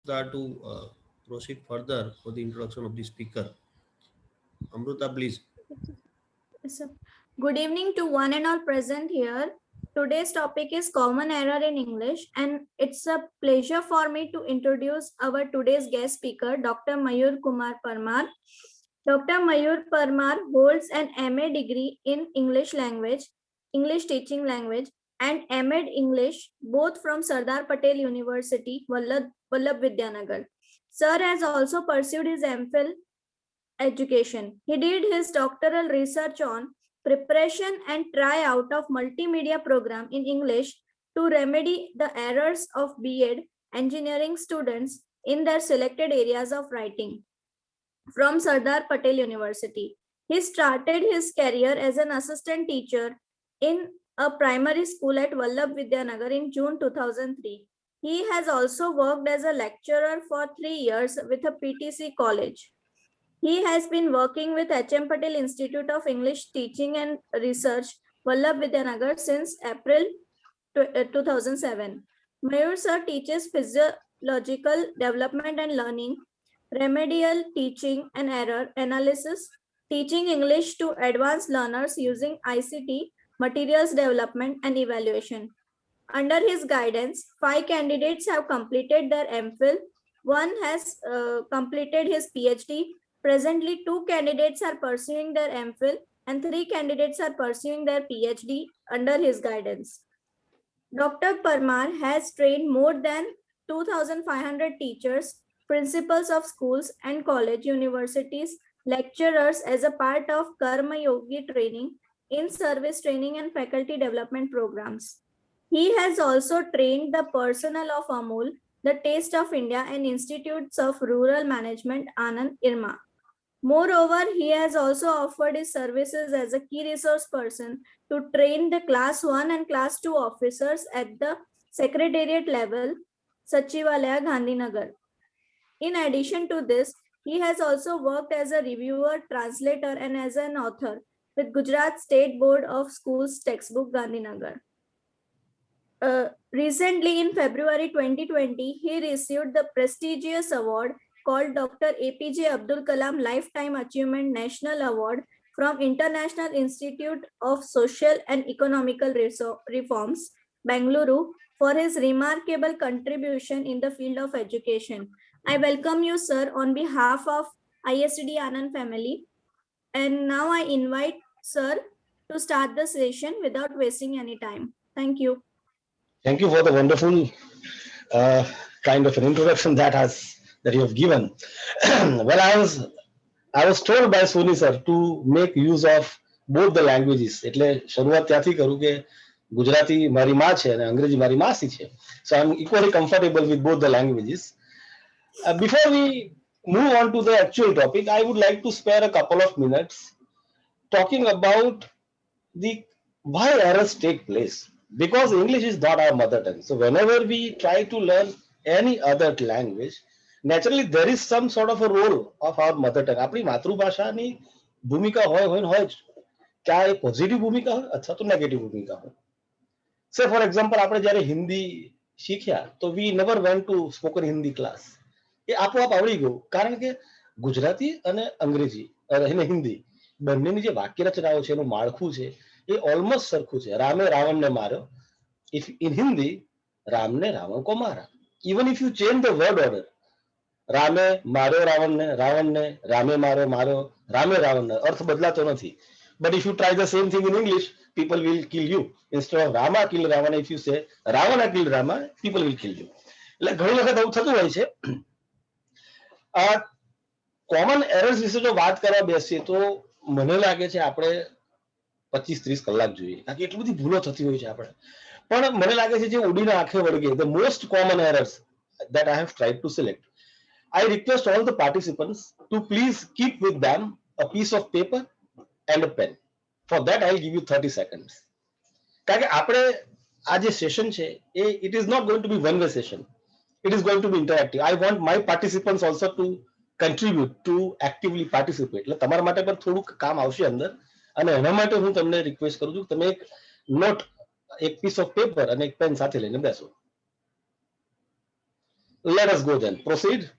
Amruta to proceed further for the introduction of the speaker. Amruta, please. Yes, sir. Good evening to one and all present here. Today's topic is common error in English, and it's a pleasure for me to introduce our today's guest speaker, Dr. Mayur Kumar Parmar. Dr. Mayur Parmar holds an MA degree in English language, English teaching language, and MA English both from Sardar Patel University, Vallabh Vidyanagar. Sir has also pursued his MPhil education. He did his doctoral research on preparation and tryout of multimedia program in English to remedy the errors of B.Ed engineering students in their selected areas of writing from Sardar Patel University. He started his career as an assistant teacher in a primary school at Vallabh Vidyanagar in June 2003. He has also worked as a lecturer for 3 years with a PTC college. He has been working with H.M. Patel Institute of English Teaching and Research, Vallabh Vidyanagar since April 2007. Mayur sir teaches physiological development and learning, remedial teaching and error analysis, teaching English to advanced learners using ICT, materials development and evaluation. Under his guidance, 5 candidates have completed their MPhil, one has completed his PhD. Presently, 2 candidates are pursuing their MPhil and 3 candidates are pursuing their PhD under his guidance. Dr. Parmar has trained more than 2,500 teachers, principals of schools and college universities, lecturers as a part of Karma Yogi training, in-service training and faculty development programs. He has also trained the personnel of Amul, the Taste of India and Institutes of Rural Management, Anand Irma. Moreover, he has also offered his services as a key resource person to train the Class 1 and Class 2 officers at the Secretariat level, Sachivalaya, Gandhinagar. In addition to this, he has also worked as a reviewer, translator, and as an author with Gujarat State Board of Schools textbook, Gandhinagar. Recently, in February 2020, he received the prestigious award called Dr. APJ Abdul Kalam Lifetime Achievement National Award from International Institute of Social and Economical Reforms, Bangalore, for his remarkable contribution in the field of education. I welcome you, sir, on behalf of ISD Anand family. And now I invite sir to start the session without wasting any time. Thank you. Thank you for the wonderful uh, kind of an introduction that you have given. Well, I was told by Soni sir to make use of both the languages. એટલે શરૂઆત ત્યાંથી કરું કે ગુજરાતી મારી માં છે અને અંગ્રેજી મારી માસી છે. So I'm equally comfortable with both the languages. Before we move on to the actual topic, I would like to spare a couple of minutes talking about the why errors take place, because English is not our mother tongue. So whenever we try to learn any other language, naturally there is some sort of a role of our mother tongue. આપણી માતૃભાષાની ભૂમિકા હોય જ. क्या એ positive ભૂમિકા હોય અથવા તો negative ભૂમિકા હોય. સે ફોર એક્ઝામ્પલ આપણે જ્યારે હિન્દી શીખ્યા તો we never went to spoken Hindi class. એ આપોઆપ આવડી ગયું કારણ કે ગુજરાતી અને અંગ્રેજી અને હિન્દી બંનેની જે વાક્ય રચનાઓ છે એનું માળખું છે એ ઓલમોસ્ટ સરખું છે. રામે રાવણને માર્યો. ઇફ ઇન હિન્દી રામને રાવણ કો મારા. Even if you change the word order, રામે માર્યો રાવણને, રાવણને રામે માર્યો, રામે રાવણને, અર્થ બદલાતો નથી. But if you try the same thing in English, people will kill you. Instead of Rama killed Ravana, if you say Ravana killed Rama, people will kill you. એટલે ઘણી વખત આવું થતું હોય છે. કોમન એરર્સ વિશે જો વાત કરવા બેસીએ તો મને લાગે છે આપણે 25-30 કલાક જોઈએ, કારણ કે એટલી બધી ભૂલો થતી હોય છે આપણે. પણ મને લાગે છે જે ઉડીને આંખે વળગે, the most common errors that I have tried to select. I request all the participants to please keep with them a piece of paper and a pen. For that, I'll give you 30 seconds. કારણ કે આપણે આ જે session છે એ it is not going to be one way session. It is going to be interactive. I want my participants also to contribute, to actively participate. એટલે તમારા માટે પણ થોડુંક કામ આવશે અંદર, અને એના માટે હું તમને રિક્વેસ્ટ કરું છું તમે એક નોટ, એક પીસ ઓફ પેપર અને એક પેન સાથે લઈને બેસો. Let us go then. Proceed.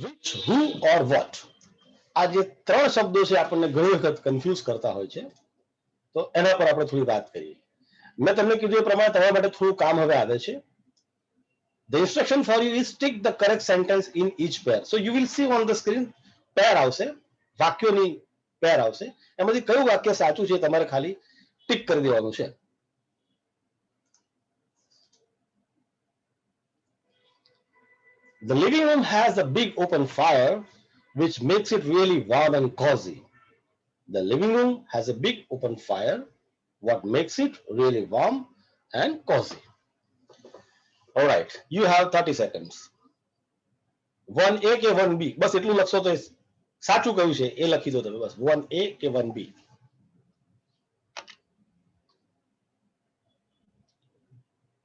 Which, who or what? આ જે ત્રણ શબ્દો છે આપણને ઘણી વખત કન્ફ્યુઝ કરતા હોય છે, તો એના પર આપણે થોડી વાત કરીએ. મેં તમને કીધું એ પ્રમાણે તમારા માટે થોડું કામ હવે આવે છે. The instruction for you is tick the correct sentence in each pair. So you will see on the screen pair આવશે, વાક્યોની પેર આવશે. એમાંથી કયું વાક્ય સાચું છે તમારે ખાલી ટિક કરી દેવાનું છે. The living room has a big open fire which makes it really warm and cozy. The living room has a big open fire. What makes it really warm and cozy? All right, you have 30 seconds. 1A કે 1B? બસ એટલું લખશો તો સાચું કયું છે એ લખી દો તમે બસ. 1A કે 1B?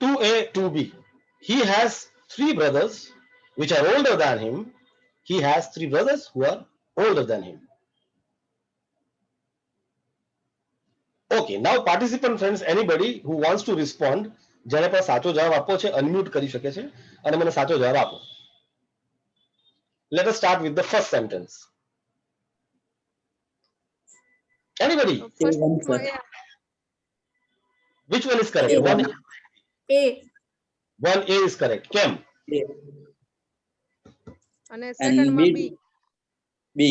2A, 2B. He has three brothers which are older than him. He has three brothers who are older than him. Okay, now participant friends, anybody who wants to respond, જેને પણ સાચો જવાબ આપવો છે unmute કરી શકે છે અને મને સાચો જવાબ આપો. Let us start with the first sentence. Anybody? Which one is correct? A. 1A. A. 1A is correct. કેમ? અને સેકન્ડ માં બી. B.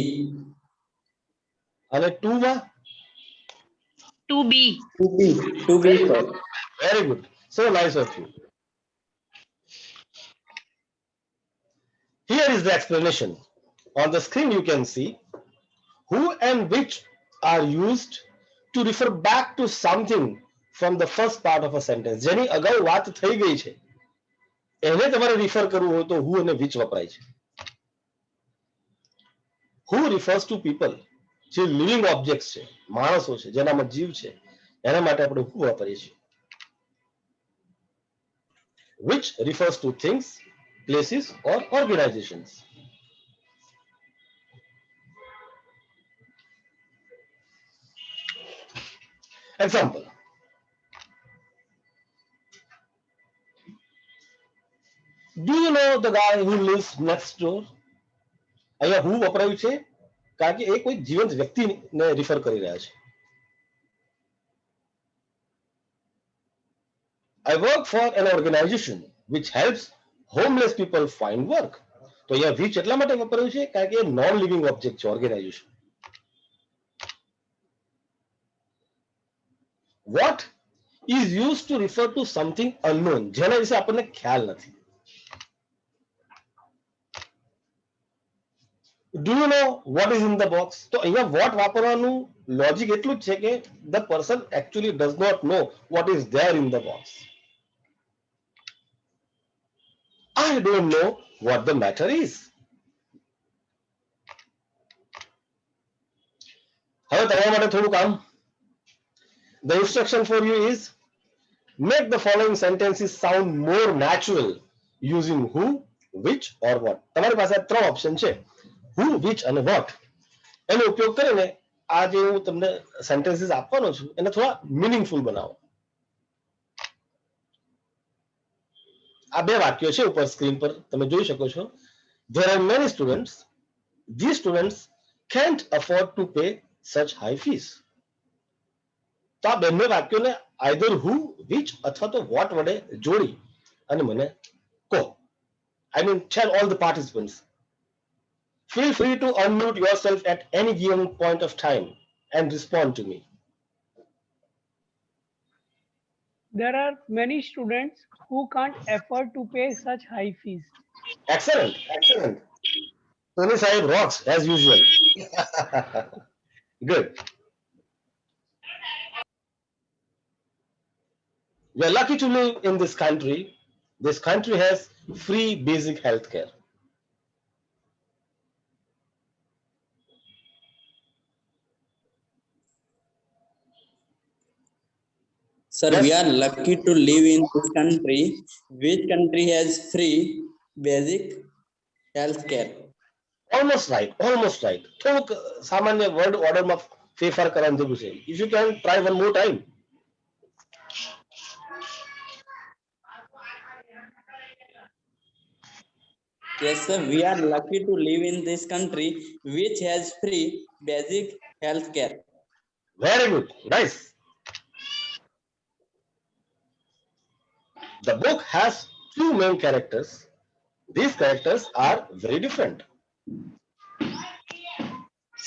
અને 2 માં? 2B. 2B. Very good. So nice of you. Here is the explanation. On the screen you can see who and which are used to refer back to something from the first part of a sentence. જેની અગાઉ વાત થઈ ગઈ છે એને તમારે refer કરવું હોય તો who અને which વપરાય છે. Who refers to people, જે લિવિંગ ઓબ્જેક્ટ્સ છે, માણસો છે, જેનામાં જીવ છે, એના માટે આપણે who વાપરીએ છીએ. Which refers to things, places or organizations. Example. Do you know the guy who lives next door? અહીંયા who વપરાયું છે કારણ કે એ કોઈ જીવંત વ્યક્તિને રિફર કરી રહ્યા છે. I work for an organization which helps homeless people find work. તો અહીંયા which એટલા માટે વપરાયું છે કારણ કે નોન લિવિંગ ઓબ્જેક્ટ છે organisation. What is used to refer to something unknown, જેના વિશે આપણને ખ્યાલ નથી. Do you know what is in the box? તો અહીંયા what વાપરવાનું લોજિક એટલું જ છે કે the person actually does not know what is there in the box. I don't know what the matter is. હવે તમારા માટે થોડું કામ. The instruction for you is make the following sentences sound more natural using who, which or what. તમારી પાસે ત્રણ option છે, who, which અને what. એનો ઉપયોગ કરીને આ જે હું તમને સેન્ટેન્સીસ આપવાનો છું એને થોડા મીનિંગફુલ બનાવો. આ બે વાક્યો છે ઉપર સ્ક્રીન પર તમે જોઈ શકો છો. There are many students. These students can't afford to pay such high fees. તો આ બંને વાક્યોને either who, which અથવા તો what વડે જોડી અને મને કહો. I mean tell all the participants. Feel free to unmute yourself at any given point of time and respond to me. There are many students who can't afford to pay such high fees. Excellent, excellent. Tony Sahib rocks as usual. Good. We are lucky to live in this country. This country has free basic health care. Sir, Yes. we are lucky to live in this country. Which country has free basic health care? Almost right, almost right. થોડુંક સામાન્ય word ઓર્ડરમાં ફેરફાર કરવાની જરૂર છે. If you can try one more time. Yes, sir, we are lucky to live in this country which has free basic health care. Very good, nice. The book has two main characters. These characters are very different.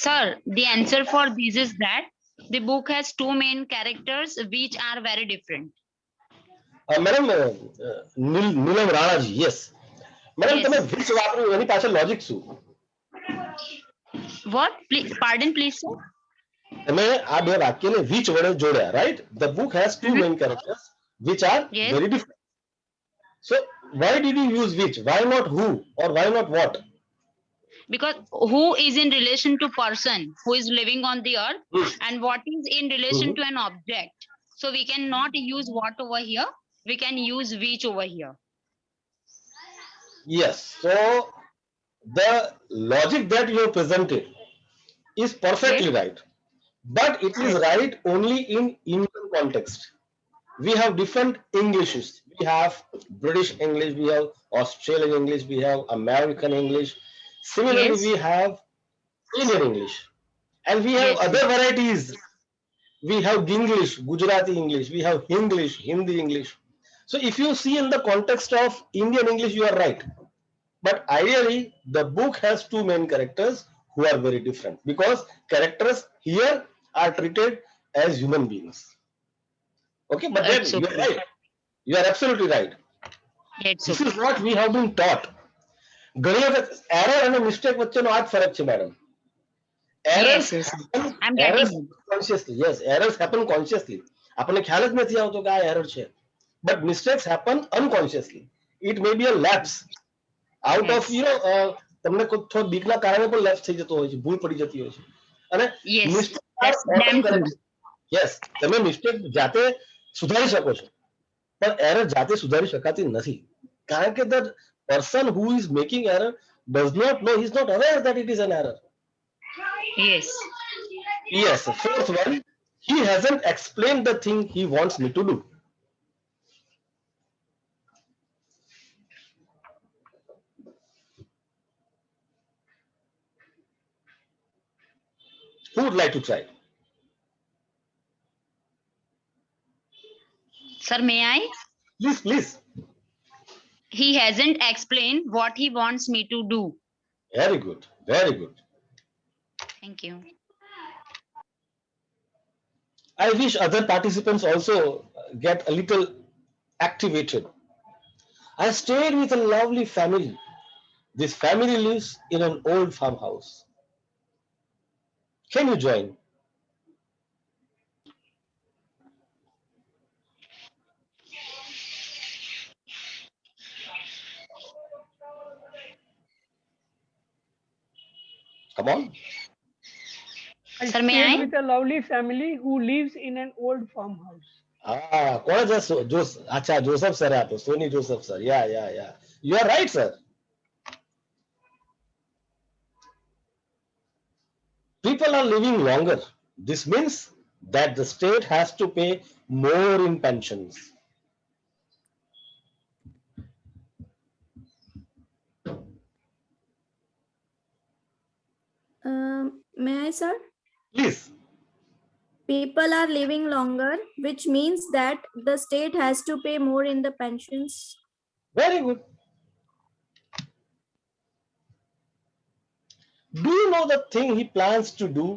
Sir, the answer for this is that the book has two main characters which are very different. Madam, Neelam Ranaji, yes. Madam, Yes. તમે which વાપર્યું એની પાછળ logic શું? What? Please, pardon, please, sir. તમે આ બે વાક્યને which વડે જોડ્યા, right? The book has two main characters which are Yes. very different. So why did you use which? Why not who or why not what? Because who is in relation to person who is living on the earth, Hmm. and what is in relation Mhm. to an object. So we cannot use what over here. We can use which over here. Yes. So the logic that you have presented is perfectly Yes. right, but it is Yes. right only in Indian context. We have different Englishes. We have British English, we have Australian English, we have American English. Similarly, Yes. we have Indian English, and we have Yes, other yes. varieties. We have Ginglish, Gujarati English, we have Hinglish, Hindi English. So if you see in the context of Indian English, you are right. But ideally, the book has two main characters who are very different, because characters here are treated as human beings. Okay, but then It's you are okay. right. You are absolutely right. It's This okay. is what we have been taught. ઘણી વખત error અને mistake વચ્ચેનો આ જ ફરક છે, madam. Errors Yes, yes. happen, I'm errors getting it. consciously. Yes, errors happen consciously. આપણને ખ્યાલ જ નથી આવતો કે આ error છે. But mistakes happen unconsciously. It may be a lapse out of, Yes. you know, તમને કોઈ થોડો બીકના કારણે પણ lapse થઈ જતો હોય છે, ભૂલ પડી જતી હોય છે. અને Yes. mistakes are That's damn true. autocorrect. Yes, તમે mistake જાતે સુધારી શકો છો, પણ error જાતે સુધારી શકાતી નથી, કારણ કે the person who is making error does not know, he is not aware that it is an error. Yes. Yes, fourth one, he hasn't explained the thing he wants me to do. Who would like to try? Sir, may I? Please, please. He hasn't explained what he wants me to do. Very good, very good. Thank you. I wish other participants also get a little activated. I stayed with a lovely family. This family lives in an old farmhouse. Can you join? Come on. Sir, may stayed I? with a lovely family who lives in an old farmhouse. કોણ છે? અચ્છા, Joseph sir આપો, સોની Joseph sir. Yeah, yeah, yeah. You are right, sir. People are living longer. This means that the state has to pay more in pensions. May I, sir? Please. People are living longer, which means that the state has to pay more in the pensions. Very good. Do you know the thing he plans to do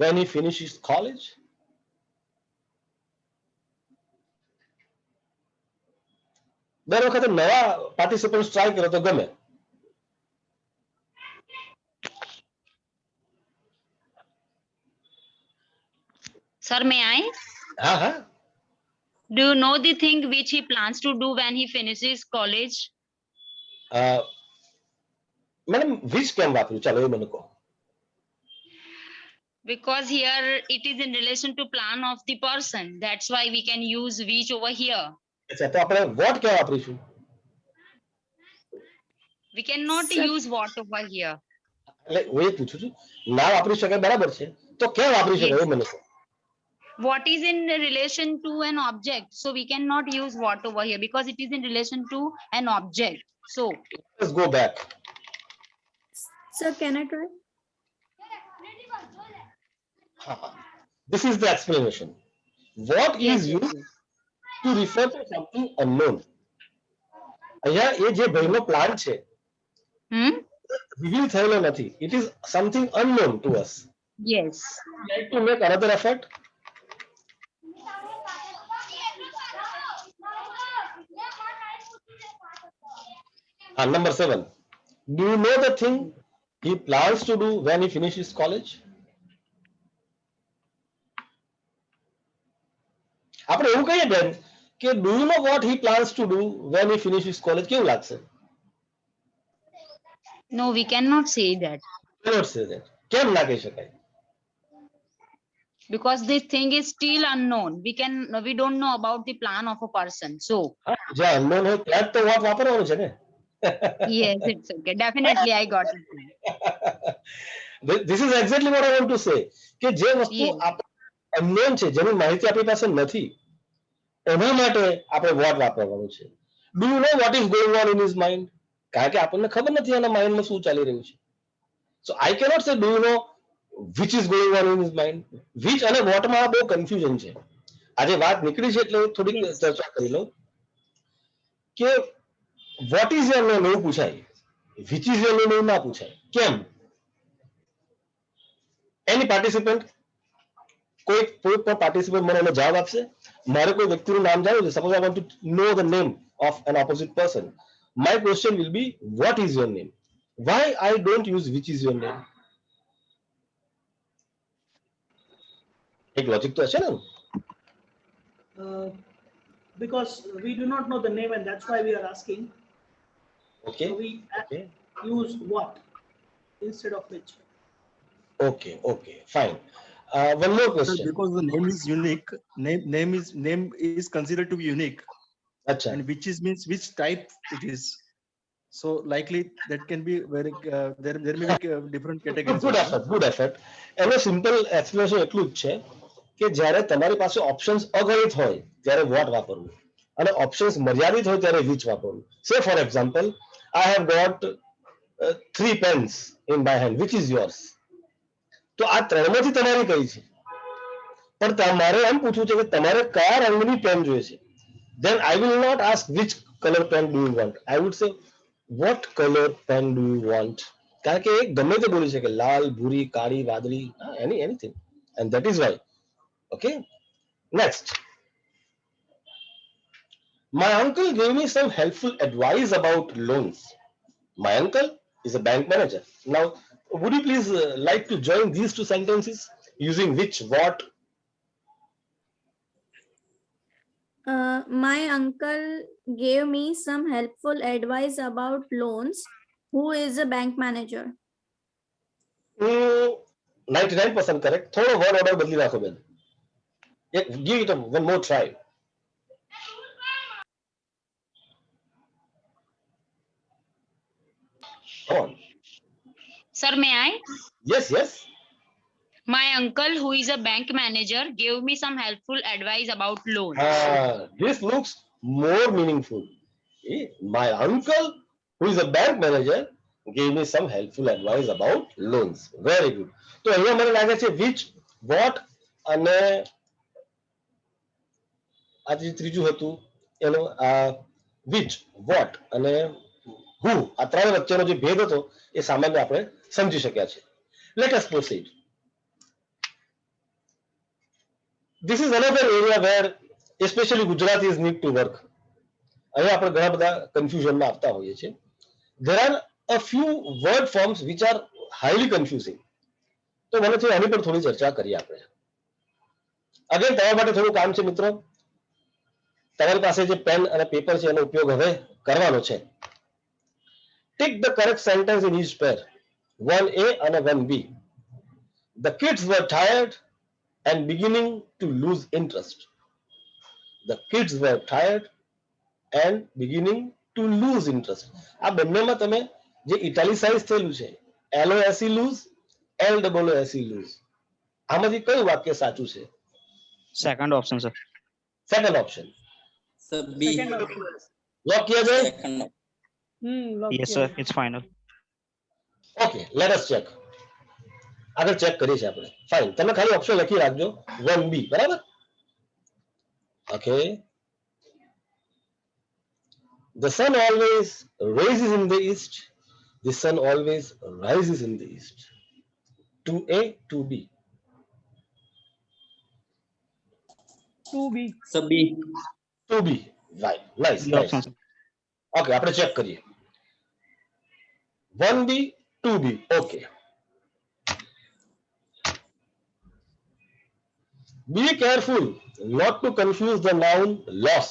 when he finishes college? દર વખતે નવા participants try કરો તો ગમે. Sir, may I? હા હા. Do you know the thing which he plans to do when he finishes college? Madam which કેમ વાપર્યું? ચાલો એ મને કહો. Because here it is in relation to plan of the person. That's why we can use which over here. અચ્છા તો આપણે what ક્યાં વાપરીશું? We cannot Sir. use what over here. એટલે હું એ પૂછું છું ના વાપરી શકાય બરાબર છે તો ક્યાં વાપરી શકાય Yes. એ મને કહો. What is in relation to an object? So we cannot use what over here because it is in relation to an object. So Let's go back. Sir, can I try? This is the explanation. What yes, is yes, used yes. to refer to something unknown? અહીંયા એ જે ભાઈનો plan છે reveal થયેલો નથી. It is something unknown to us. Yes. Like to make another effort. Number 7. Do you know the thing he plans to do when he finishes college? આપણે એવું કહીએ બેન કે do you know what he plans to do when he finishes college? કેવું લાગશે? No, we cannot say that Cannot say that. કેમ ના કહી શકાય? because this thing is still unknown. We don't know about the plan of a person. So જ્યાં unknown હોય ત્યાં જ તો what વાપરવાનું છે ને. yes, it's okay. Definitely, I got it. This is exactly what I want to say કે જે વસ્તુ Yes. unknown છે જેની માહિતી આપણી પાસે નથી એના માટે આપણે what વાપરવાનું છે. Do you know what is going on in his mind? કારણ કે આપણને ખબર નથી એના માઇન્ડમાં શું ચાલી રહ્યું છે. So I cannot say do you know which is going on in his mind. Which અને what માં બહુ કન્ફ્યુઝન છે. આજે વાત નીકળી છે એટલે થોડીક ચર્ચા કરી લઉં કે what is your name એવું પૂછાય, which is your name એવું ના પૂછાય. કેમ? Any participant? કોઈ પણ પાર્ટિસિપન્ટ મને એનો જવાબ આપશે? મારે કોઈ વ્યક્તિનું નામ જાણવું છે. Suppose I want to know the name of an opposite person. My question will be what is your name? Why I don't use which is your name? એક લોજિક તો હશે ને? Because we do not know the name and that's why we are asking. Okay. So we Okay. use what instead of which. Okay. Okay. Fine. One more Sir, question. because the name is unique, name is considered to be unique, અચ્છા. and which is means which type it is. So likely that can be very there may be different categories. Good effort. Good effort. એનો simple explanation એટલું જ છે કે જ્યારે તમારી પાસે options અગણિત હોય ત્યારે what વાપરવું અને ઓપ્શન્સ મર્યાદિત હોય ત્યારે which વાપરવું. Say for example, I have got 3 pens in my hand. Which is yours? તો આ ત્રણમાંથી તમારી કઈ છે? પણ તમારે એમ પૂછવું છે કે તમારે કયા રંગની પેન જોઈએ છે. Then I will not ask which color pen do you want. I would say what color pen do you want? કારણ કે એ ગમે તે બોલી શકે લાલ, ભૂરી, કાળી, વાદળી, anything. And that is why. Okay. Next. My uncle gave me some helpful advice about loans. My uncle is a bank manager. Now, would you please like to join these two sentences using which, what? My uncle gave me some helpful advice about loans. Who is a bank manager? 99% correct. થોડો word order બદલી નાખો બેન. Give it one more try. Come on. Sir, may I? Yes, yes. My uncle, who is a bank manager, gave me some helpful advice about loans. This looks more meaningful. My uncle, who is a bank manager, gave me some helpful advice about loans. Very good. તો અહીંયા મને લાગે છે which, what અને આ જે ત્રીજું હતું એનો which, what અને who આ ત્રણ વચ્ચેનો જે ભેદ હતો એ સામાન્ય આપણે સમજી શક્યા છે. Let us proceed. This is another area where especially Gujaratis need to work. અહીંયા આપણે ઘણા બધા કન્ફ્યુઝનમાં આવતા હોઈએ છીએ. There are a few word forms which are highly confusing. તો મને થયું આની પર થોડી ચર્ચા કરીએ આપણે. અગેન તમારા માટે થોડું કામ છે મિત્રો. તમારી પાસે જે પેન અને પેપર છે એનો ઉપયોગ હવે કરવાનો છે. Take the correct sentence in each pair. 1A and 1B. The kids were tired and beginning to lose interest. The kids were tired and beginning to lose interest. આ બંનેમાં તમે જે ઇટાલિસાઇઝ થયેલું છે LOSE lose, LOOSE lose, આમાંથી કયું વાક્ય સાચું છે? Second option, sir. Second option Sir, B. Second option. લોક કિયા જાય? Second. lock Yes, किया sir. जाए. It's final. Okay, let us check. આગળ ચેક કરીએ છીએ આપણે. ફાઇન, તમે ખાલી ઓપ્શન લખી રાખજો 1B, બરાબર? Okay. The sun always rises in the east. The sun always rises in the east. 2A, 2B. 2B. Sir, B. 2B. Right. Nice. B Nice. option, sir. Okay, આપણે check કરીએ. 1B, 2B. Okay. Be careful not to confuse the noun loss,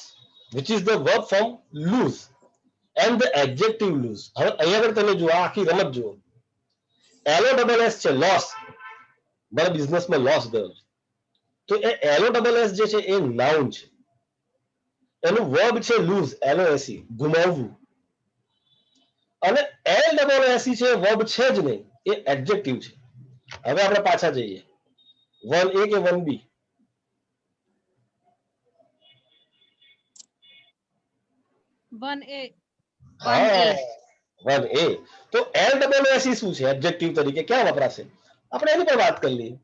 which is the verb form lose, and the adjective lose. હવે અહીંયા આગળ તમે જુઓ, આ આખી રમત જુઓ. LOSS છે loss. મારા બિઝનેસમાં લોસ ગયો છે. તો એ LOSS જે છે એ નાઉન છે. એનું વર્બ છે lose, LOSE, ગુમાવવું. અને LOSE છે વર્બ છે જ નહીં, એ એડજેક્ટિવ છે. હવે આપણે પાછા જઈએ. 1A કે 1B? 1A. હા, 1A. તો LOSE શું છે એડજેક્ટિવ તરીકે ક્યાં વપરાશે? આપણે એની પર વાત કરી લઈએ.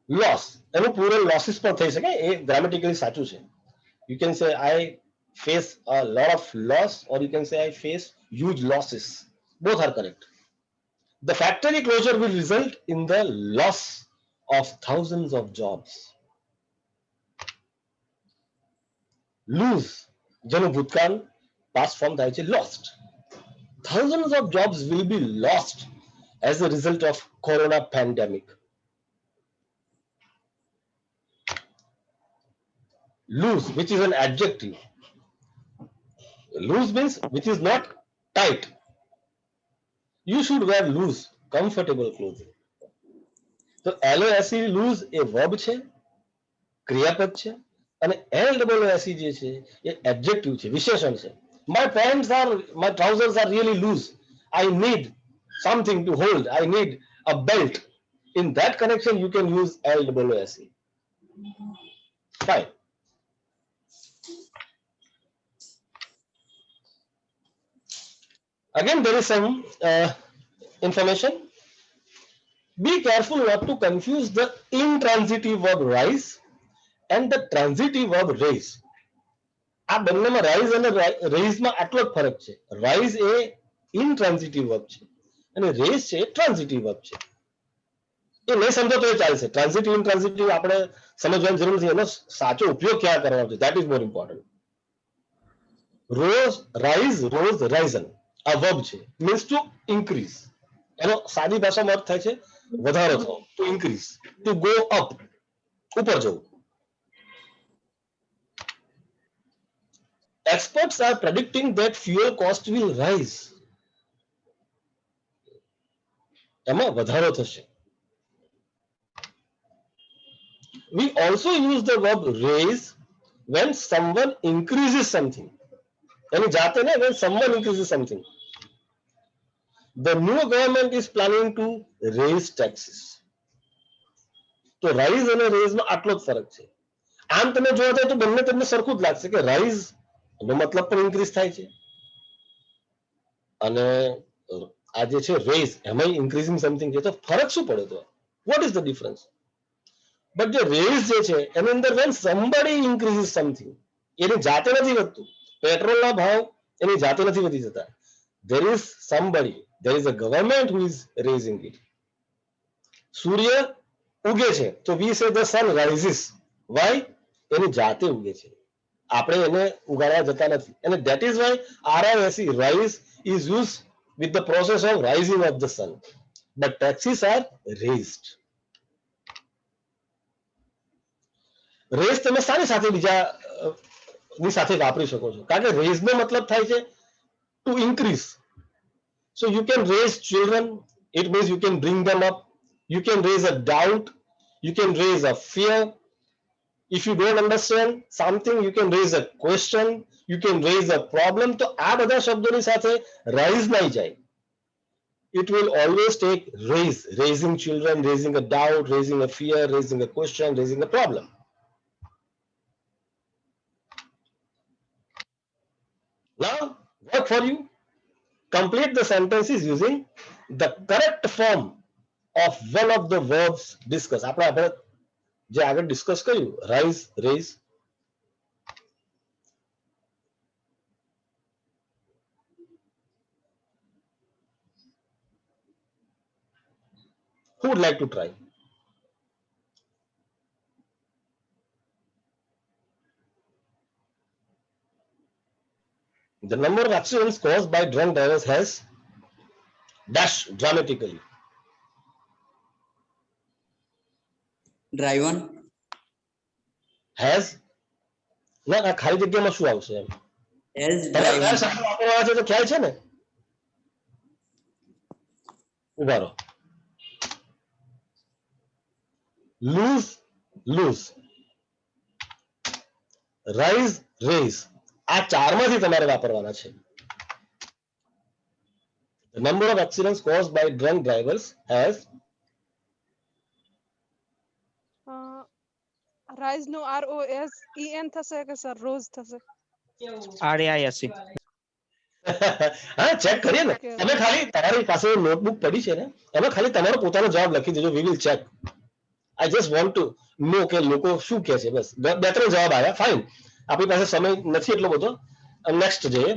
લોસ, એનું પ્લુરલ લોસીસ પણ થઈ શકે, એ ગ્રામેટિકલી સાચું છે. You can say I face a lot of loss, or you can say I face huge losses. Both are correct. The factory closure will result in the loss of thousands of jobs. Lose, જેનું ભૂતકાળ past form થાય છે lost. Thousands of jobs will be lost as a result of corona pandemic. Loose, which is an adjective. Loose means which is not tight. You should wear loose, comfortable clothing. તો LOSE loose એ verb છે, ક્રિયાપદ છે, અને LOSE જે છે એ adjective છે, વિશેષણ છે. My trousers are really loose. I need something to hold. I need a belt. In that connection, you can use LOSE. Fine. Again, there is some information. Be careful not to confuse the intransitive verb rise and the transitive verb raise. આ બંનેમાં rise અને raise માં આટલો જ ફરક છે. Rise એ intransitive verb છે અને raise છે transitive verb છે. એ નહીં સમજો તો એ ચાલશે. Transitive intransitive આપણે સમજવાની જરૂર નથી, એનો સાચો ઉપયોગ ક્યાં કરવાનો છે, that is more important. Rose, rise, rose, risen. આ verb છે, means to increase. એનો સાદી ભાષામાં અર્થ થાય છે વધારો થવો, to increase, to go up, ઉપર જવું. Experts are predicting that fuel cost will rise. એમાં વધારો થશે. We also use the verb raise when someone increases something. એની જાતે ને, when someone increases something. The new government is planning to raise taxes. તો rise અને raise માં આટલો જ ફરક છે. આમ તમે જોવા જાય તો બંને તમને સરખું જ લાગશે કે rise નો મતલબ પણ ઇન્ક્રીઝ થાય છે અને આ જે છે raise એમાં ઇન્ક્રીઝિંગ સમથિંગ છે. તો ફરક શું પડે? તો what is the difference? But જે raise જે છે એની અંદર when somebody increases something, એની જાતે નથી વધતું. પેટ્રોલના ભાવ એની જાતે નથી વધી જતા. There is somebody, there is a government who is raising it. સૂર્ય ઉગે છે તો we say the sun rises. Why? એની જાતે ઉગે છે, આપણે એને ઉગાડવા જતા નથી. અને that is why RISE, rise, is used with the process of rising of the sun. But taxes are raised. Raise તમે સારી સાથે બીજા ની સાથે વાપરી શકો છો, કારણ કે રેઝ નો મતલબ થાય છે two increase. So you can raise children. It means you can bring them up. You can raise a doubt. You can raise a fear. If you don't understand something, you can raise a question. You can raise a problem. તો આ બધા શબ્દોની સાથે rise નહીં જાય. It will always take raise, raising children, raising a doubt, raising a fear, raising a question, raising a problem. Now, work for you. Complete the sentences using the correct form of one of the verbs discussed. આપણે જે આગળ discuss કર્યું, rise, raise. Who would like to try? The number of accidents caused by drunk drivers has dash dramatically. Driven. Has ના આ ખાલી જગ્યામાં શું આવશે એમ Has તમારે driven. કયા શબ્દ વાપરવા છે તો ખ્યાલ છે ને ઉભા રહો lose lose rise raise આ ચારમાંથી તમારે વાપરવાના છે. The number of accidents caused by drunk drivers has rise નો ROSEN થશે કે સર રોઝ થશે? RAISE. હા ચેક કરીએ ને તમે ખાલી તમારી પાસે નોટબુક પડી છે ને તમે ખાલી તમારો પોતાનો જવાબ લખી દેજો. We will check. I just want to know કે લોકો શું કહે છે. બસ બે ત્રણ જવાબ આવ્યા ફાઇન. આપણી પાસે સમય નથી એટલો બધો. નેક્સ્ટ જઈએ.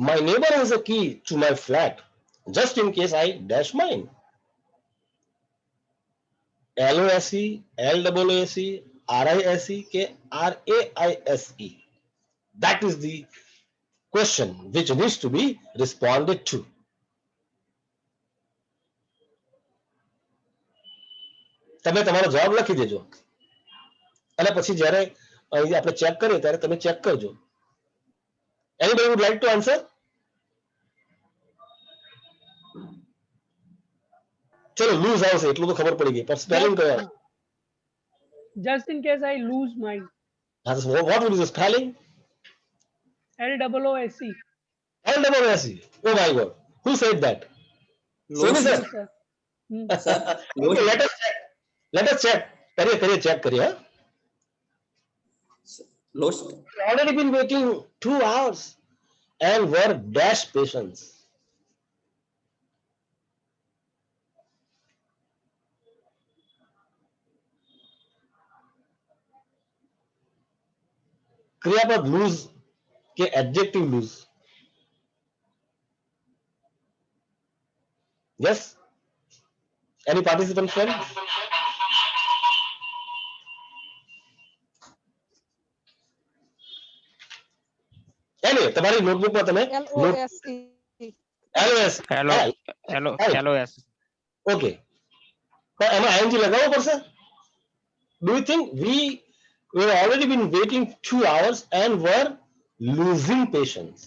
My neighbor has a key to my flat just in case I dash mine. LOSE, LOOSE, RISE के RAISE. That is the question which needs to be responded to. તમે તમારો જવાબ લખી દેજો અને પછી જ્યારે આપણે ચેક કરીએ ત્યારે તમે ચેક કરજો. Anybody would like to answer? ચલો લૂઝ આવશે એટલું તો ખબર પડી ગઈ પણ સ્પેલિંગ કયો? Just in case I lose mine. What would be the spelling? LOOSE. LOOSE. Oh my God. Who said that? Sonu sir. Sir. Okay, let us check. Let us check. करिए check करिए. हाँ? Lost. Already been waiting 2 hours and were dash patients. क्रियापद lose के adjective loose. Yes. Any participant friend? Anyway, તમારી નોટબુકમાં તમે LOSE. LOS. LOS. Okay પણ એમાં ing લગાવવો પડશે? Do you think we have already been waiting 2 hours and were losing patience?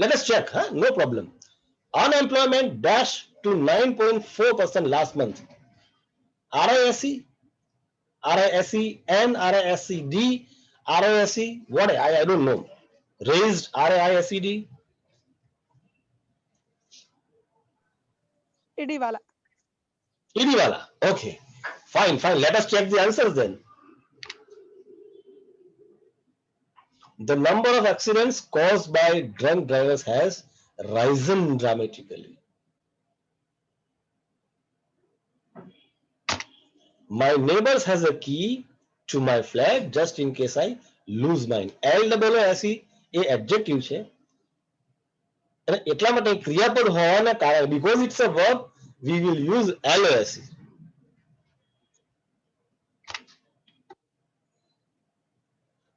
Let us check, huh? No problem. Unemployment dashed to 9.4% last month. RISE, RISEN, RISED, RISE, what? I don't know. Raised RISED. Idiwala. Idiwala. Okay. Fine. Let us check the answers then. The number of accidents caused by drunk drivers has risen dramatically. My neighbors has a key to my flat just in case I lose mine. LOOSE A adjective છે અને એટલા માટે ક્રિયાપદ હોવાના કારણે because it's a verb we will use LOSE.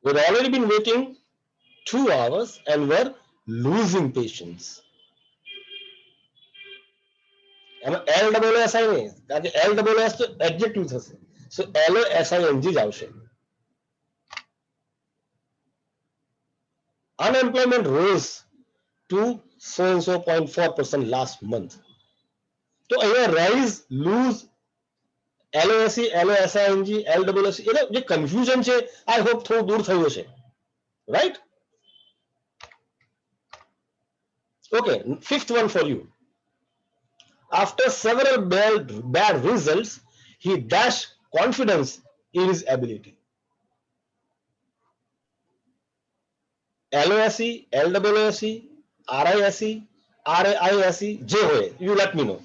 We've already been waiting 2 hours and were losing patience. LOOSI નહીં કારણ કે LOOS તો adjective થશે. So LOSING જ આવશે. unemployment rose to so and so 0.4% last month. તો અહીંયા rise, lose, LOSE, LOSING, LWSE, એટલે જે કન્ફ્યુઝન છે I hope થોડું દૂર થયું હશે, right? Okay, fifth one for you. After several bad results, he dashed confidence in his ability. LOSE, LWSE, RISE, RAISE, J hoye, you let me know.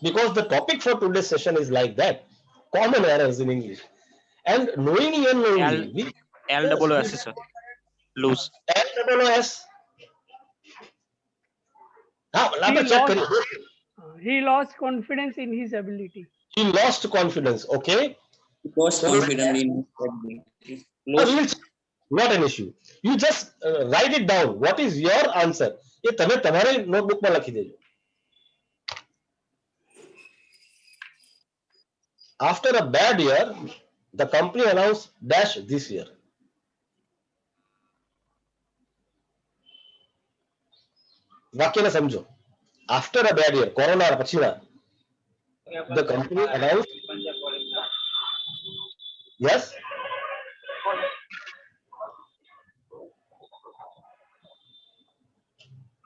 Because the topic for today's session is like that, common errors in English. And knowing and unknowingly, LWS, sir. Lose. LWS. He lost confidence in his ability. He lost confidence. Okay. Lost confidence in ability. Not an issue. You just write it down. What is your answer? ये तमे तुम्हारे notebook में लिखी देजो. After a bad year, the company announced dash this year. वाक्य ने समझो. After a bad year, corona पछीना, the company announced. Yes.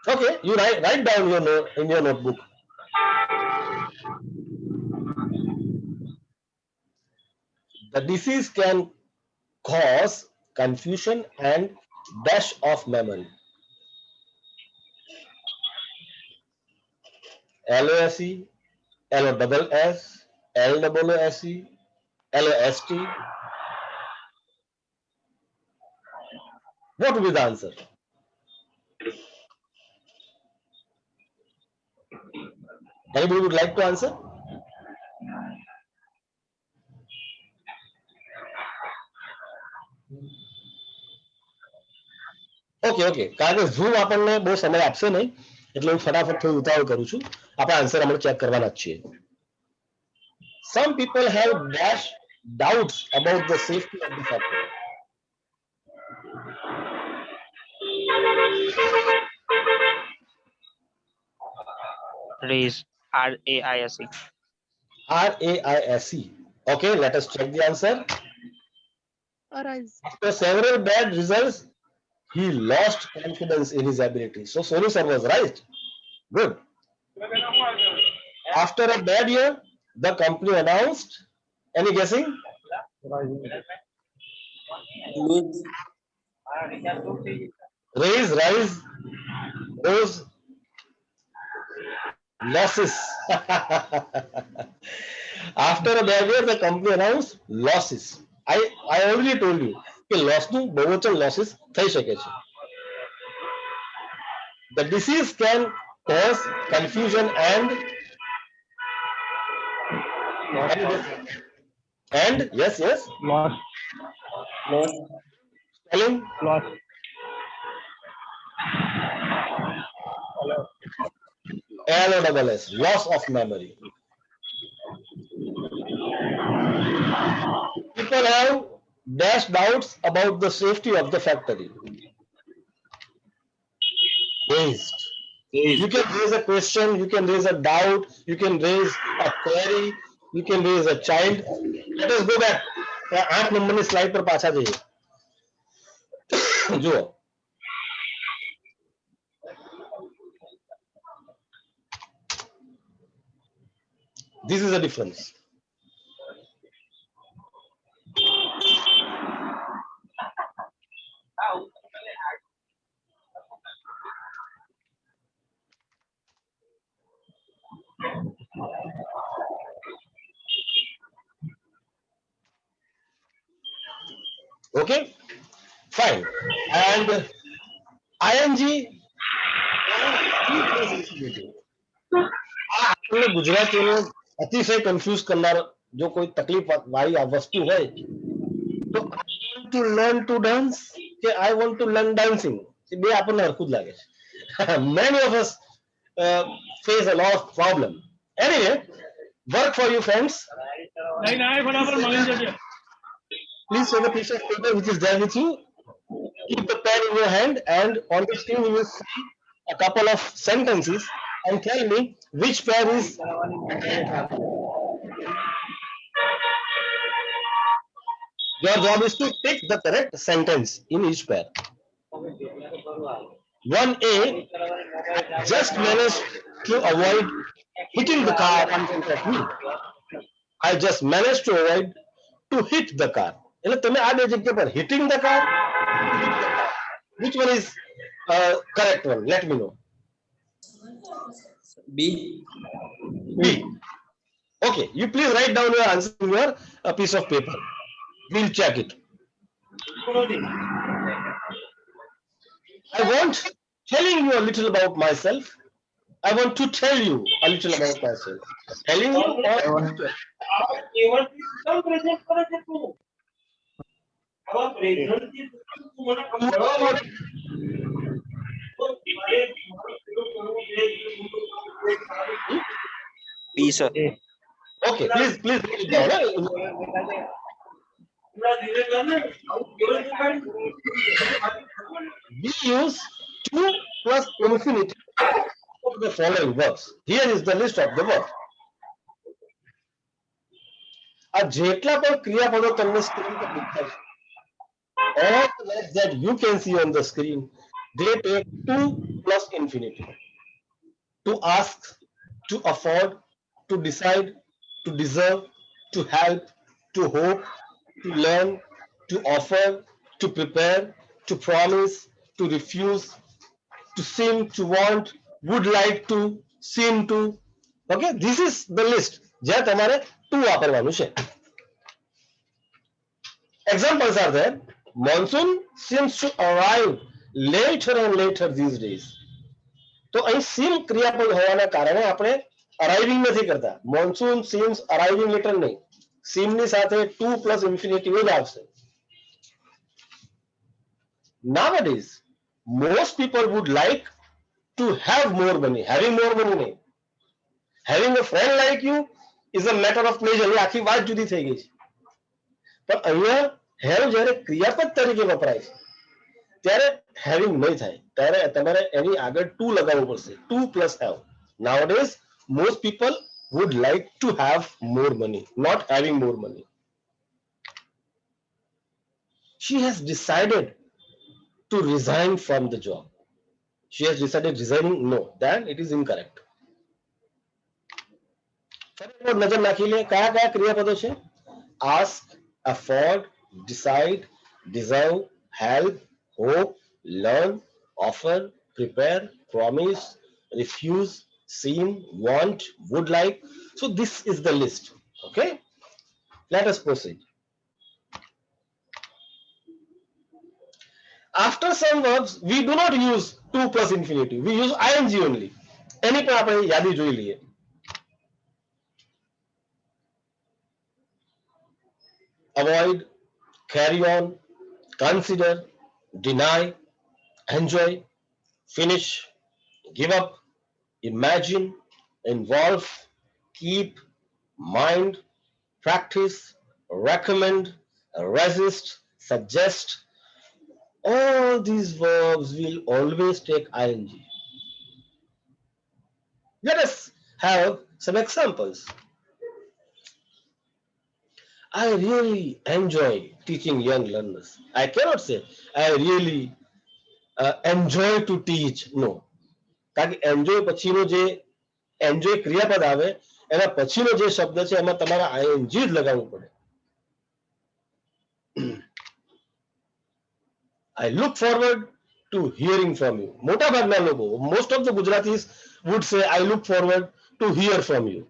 Okay, you write down your note in your notebook. The disease can cause confusion and dash of memory. LOSE, LOSS, LWSE, LOST. What will be the answer? Anybody would like to answer? Okay okay, કારણ કે zoom આપણને બહુ સમય આપશે નહીં, એટલે હું ફટાફટ થોડું ઉતાવળ કરું છું. આપણે આન્સર આપણે ચેક કરવાના જ છીએ. Some people have dash doubts about the safety of the factory. Raise. RAISE. RAISE. Okay, let us check the answer. Arise. After several bad results, he lost confidence in his ability. So Sonu sir was right. Good. After a bad year, the company announced. Any guessing? Lose. Raise, rise, those losses. After a bad year, the company announced losses. I already told you कि loss નું बहुवचन losses થઈ શકે છે. The disease can cause confusion and yes Loss. spelling Loss. LOSS, loss of memory. People have dash doubts about the safety of the factory. Raised. You can raise a question, you can raise a doubt, you can raise a query, you can raise a child. Let us go back. 8 નંબરની slide પર પાછા જઈએ. જુઓ. This is a difference. Okay, fine. And ING. આપણને ગુજરાતીને અતિશય confuse કરનાર જો કોઈ તકલીફ વાળી આ વસ્તુ હોય તો I want to learn to dance કે I want to learn dancing, એ બે આપણને હરખું જ લાગે છે. Many of us face a lot of problem. Anyway, work for you, friends. Please take a piece of paper which is there with you. Keep the pen in your hand, and on the screen you will see a couple of sentences and tell me which pair is. Your job is to pick the correct sentence in each pair. 1A, just managed to avoid hitting the car in front of me. I just managed to avoid to hit the car. એટલે તમે આ બે જગ્યા પર hitting the car, which one is correct one? Let me know. B. B. Okay, you please write down your answer in your piece of paper. We'll check it. I want telling you a little about myself. I want to tell you a little about myself. Telling you B, sir. okay, please write it down. We use 2 plus infinity of the following verbs. Here is the list of the verbs. આ જેટલા પણ ક્રિયાપદો તમને screen પર દેખાય છે, all the verbs that you can see on the screen, they take 2 plus infinity. To ask, to afford, to decide, to deserve, to help, to hope, to learn, to offer, to prepare, to promise, to refuse, to seem, to want, would like to, seem to. Okay, this is the list. જ્યાં તમારે to વાપરવાનું છે. Examples are there. Monsoon seems to arrive later and later these days. તો અહીં seem ક્રિયાપદ હોવાના કારણે આપણે arriving નથી કરતા. Monsoon seems arriving later નહીં. Seem ની સાથે 2 plus infinity જ આવશે. Nowadays, most people would like to have more money. Having more money નહીં. Having a friend like you is a matter of pleasure. એ આખી વાત જુદી થઈ ગઈ છે. પણ અહીંયા have જ્યારે ક્રિયાપદ તરીકે વપરાય છે ત્યારે having નહીં થાય, ત્યારે તમારે એની આગળ to લગાવવું પડશે. 2 plus have. Nowadays, most people would like to have more money, not having more money. She has decided to resign from the job. She has decided resigning. No, then it is incorrect. નજર નાખી લે કયા કયા ક્રિયાપદો છે. Ask, afford, decide, deserve, help, hope, learn, offer, prepare, promise, refuse, seem, want, would like. So this is the list. Okay, let us proceed. After some verbs we do not use 2 plus infinitive, we use ing only. એની પણ આપણે યાદી જોઈ લઈએ. Avoid, carry on, consider, deny, enjoy, finish, give up, imagine, involve, keep, mind, practice, recommend, resist, suggest. All these verbs will always take ing. Let us have some examples. I really enjoy teaching young learners. I cannot say I really enjoy to teach. No. કારણ કે enjoy પછીનો જે enjoy ક્રિયાપદ આવે એના પછીનો જે શબ્દ છે એમાં તમારે ing જ લગાવવું પડે. I look forward to hearing from you. મોટા ભાગના લોકો, most of the Gujaratis would say I look forward to hear from you.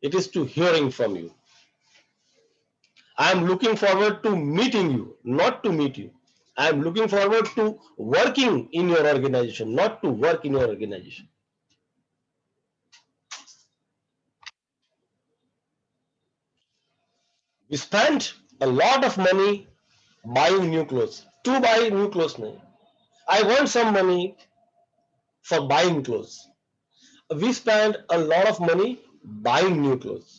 It is to hearing from you. I am looking forward to meeting you, not to meet you. I am looking forward to working in your organization, not to work in your organization. We spent a lot of money buying new clothes. To buy new clothes, nahi. I want some money for buying clothes. We spent a lot of money buying new clothes.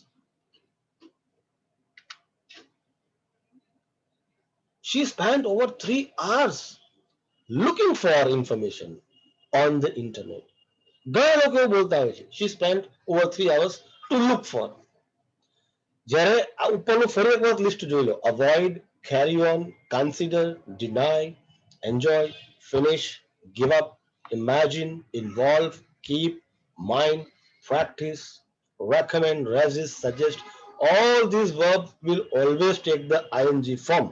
She spent over 3 hours looking for information on the internet. ઘણા લોકો એવું બોલતા હોય છે, she spent over 3 hours to look for. જ્યારે આ ઉપરનું ફરી એક વખત લિસ્ટ જોઈ લો, avoid, carry on, consider, deny, enjoy, finish, give up, imagine, involve, keep, mind, practice, recommend, resist, suggest. All these verbs will always take the ing form,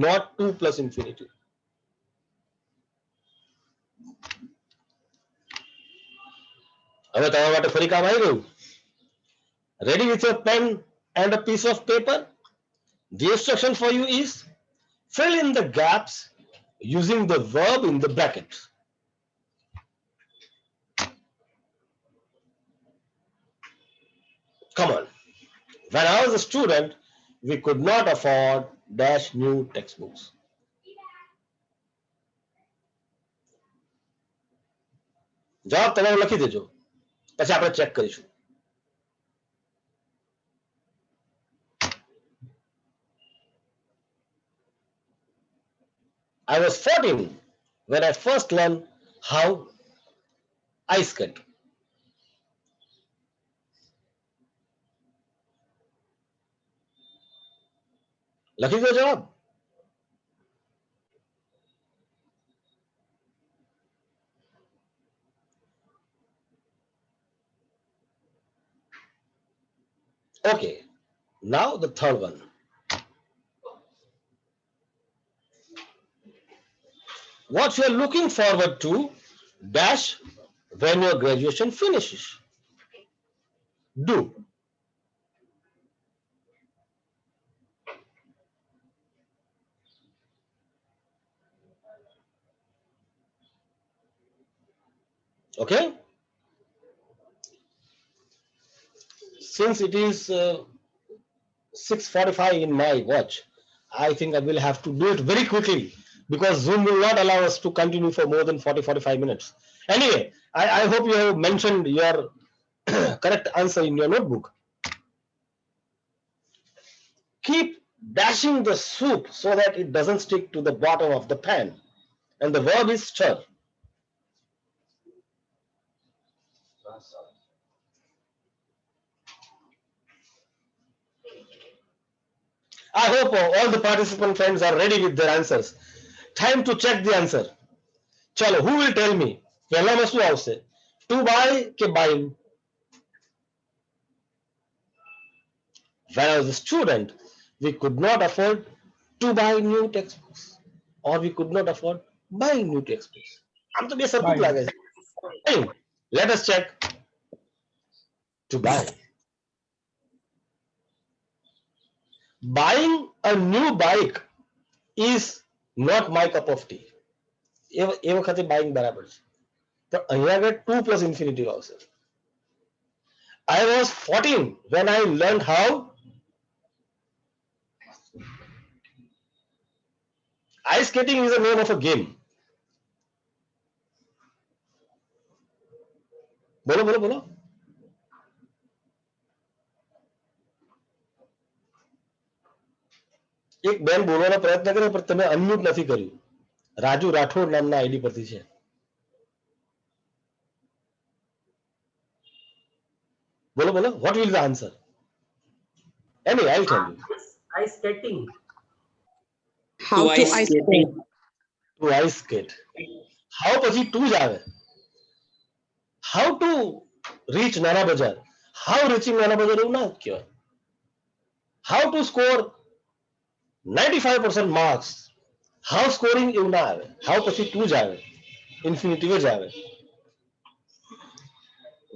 not to plus infinitive. હવે તમારા માટે ફરી કામ આવી ગયું. Ready with your pen and a piece of paper? The instruction for you is fill in the gaps using the verb in the brackets. Come on. When I was a student, we could not afford dash new textbooks. જવાબ તમારે લખી દેજો, પછી આપણે check કરીશું. I was 14 when I first learned how ice skate. લખી દો જવાબ. Okay, now the third one. What you are looking forward to dash when your graduation finishes. Do. Okay. Since it is 6:45 in my watch, I think I will have to do it very quickly because Zoom will not allow us to continue for more than 40-45 minutes. Anyway, I hope you have mentioned your correct answer in your notebook. Keep dashing the soup so that it doesn't stick to the bottom of the pan. And the verb is stir. I hope all the participant friends are ready with their answers. Time to check the answer. Chalo, who will tell me? પહેલામાં શું આવશે? To buy કે buying? When I was a student, we could not afford to buy new textbooks, or we could not afford buying new textbooks. આમ તો બે સરખું જ લાગે છે. Let us check. To buy. Buying a new bike is not my cup of tea. એ વખતે buying બરાબર છે. તો અહીંયા આગળ 2 plus infinitive આવશે. I was 14 when I learned how ice skating is the name of a game. બોલો બોલો બોલો. એક બેન બોલવાનો પ્રયત્ન કર્યો પણ તમે અનમ્યુટ નથી કર્યું. રાજુ રાઠોડ નામના આઈડી પરથી છે. બોલો બોલો. What will be the answer? Anyway, I'll tell you. Ice skating. How to ice skating. To ice skate. How પછી to જ આવે. How to reach નાના બજાર. How reaching નાના બજાર એવું ના કહેવાય. How to score 95% marks. How scoring એવું ના આવે. How પછી to જ આવે. Infinitive જ આવે.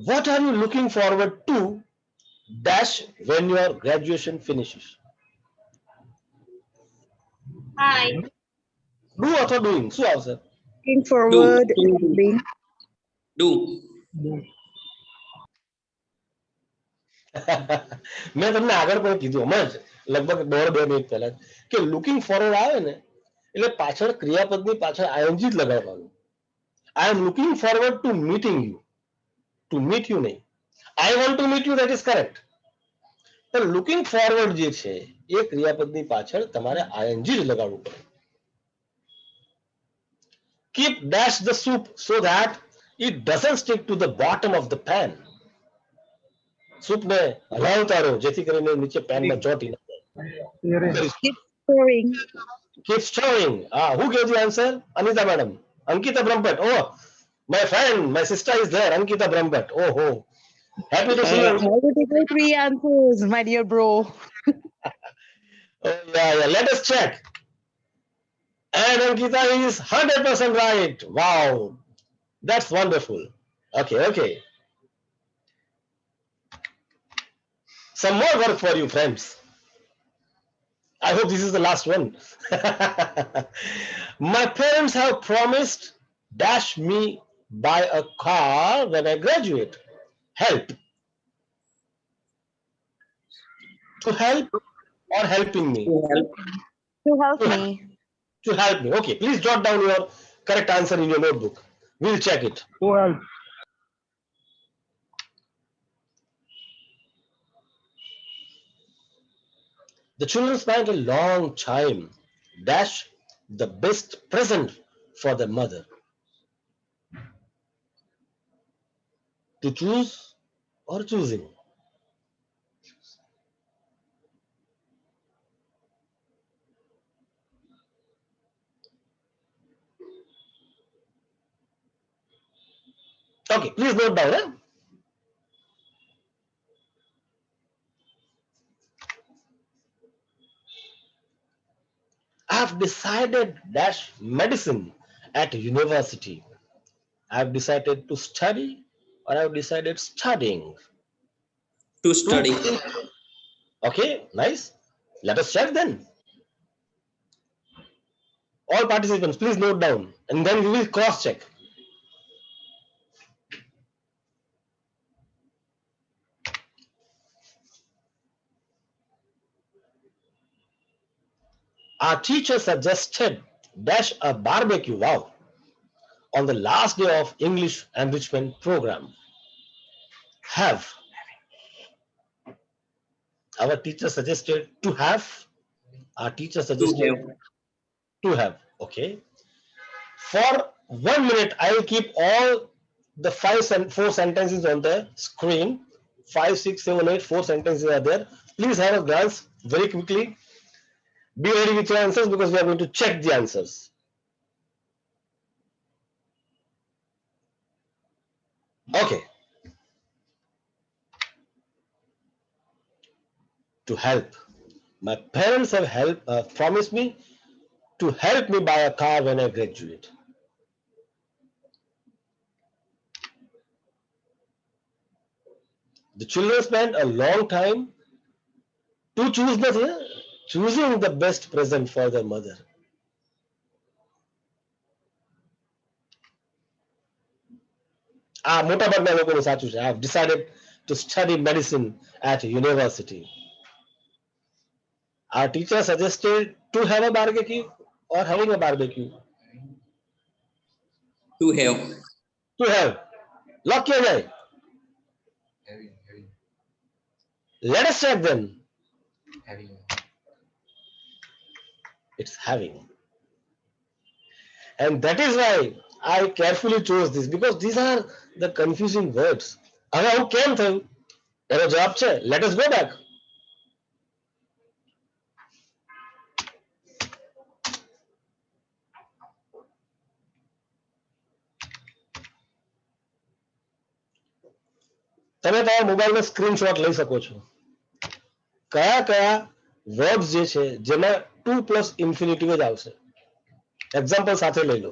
What are you looking forward to dash when your graduation finishes? Hi. Do અથવા doing શું આવશે? Looking forward being. Do. મેં તમને આગળ પણ કીધું હમણાં જ લગભગ 1.5-2 મિનિટ પહેલા કે લુકિંગ ફોરવર્ડ આવે ને એટલે પાછળ ક્રિયાપદની પાછળ ing જ લગાડવાનું. I am looking forward to meeting you. To meet you નહીં. I want to meet you, that is correct. પણ looking forward જે છે એ ક્રિયાપદની પાછળ તમારે ing જ લગાડવું પડે. Keep dash the soup so that it doesn't stick to the bottom of the pan. Soup ને હલાવતા રહો જેથી કરીને નીચે પેનમાં ચોટી ન જાય. Keep stirring. Keep stirring. Who gave the answer? Anita madam. Ankita Brahmbhatt. Oh, my friend, my sister is there. Ankita Brahmbhatt. Oh, oh. Happy to see you. Multiple three answers, my dear bro. Oh, yeah. Let us check. And Ankita is 100% right. Wow. That's wonderful. Okay. Some more work for you, friends. I hope this is the last one. My parents have promised dash me buy a car when I graduate. Help. To help or helping me? To help me. To help me. Okay, please jot down your correct answer in your notebook. We'll check it. To help. The children spent a long time dash the best present for their mother. To choose or choosing? Okay, please note down. I have decided dash medicine at university. I have decided to study or I have decided studying. To study. Okay, nice. Let us check then. All participants, please note down and then we will cross check. Our teacher suggested dash a barbecue. Wow. On the last day of English enrichment program. Have. Our teacher suggested to have. Our teacher suggested to have. Okay. For 1 minute, I will keep all the 4 sentences on the screen. 5, 6, 7, 8, 4 sentences are there. Please have a glance very quickly. Be ready with your answers because we are going to check the answers. Okay. To help. My parents have promised me to help me buy a car when I graduate. The children spent a long time to choosing the best present for their mother. મોટાભાગના લોકોનું સાચું છે. I have decided to study medicine at university. Our teacher suggested to have a barbecue or having a barbecue. To have. To have. Lock your eye. Let us check then. It's having. And that is why I carefully chose this because these are the confusing words. હવે આવું કેમ થયું? એનો જવાબ છે. Let us go back. તમે તમારા મોબાઈલનો સ્ક્રીનશોટ લઈ શકો છો. કયા વર્બ્સ જે છે જેમાં ટુ પ્લસ ઇન્ફિનિટિવ જ આવશે. એક્ઝામ્પલ સાથે લઈ લો.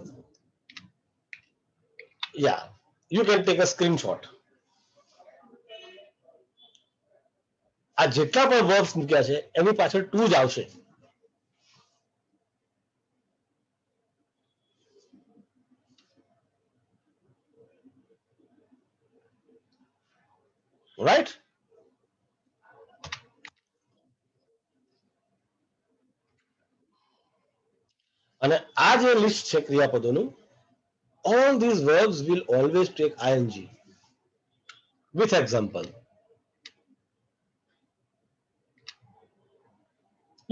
Yeah, you can take a screenshot. આ જેટલા પણ વર્બ્સ મૂક્યા છે એની પાછળ ટુ જ આવશે. Right? અને આ જે લિસ્ટ છે ક્રિયાપદોનું, all these verbs will always take ing. with example.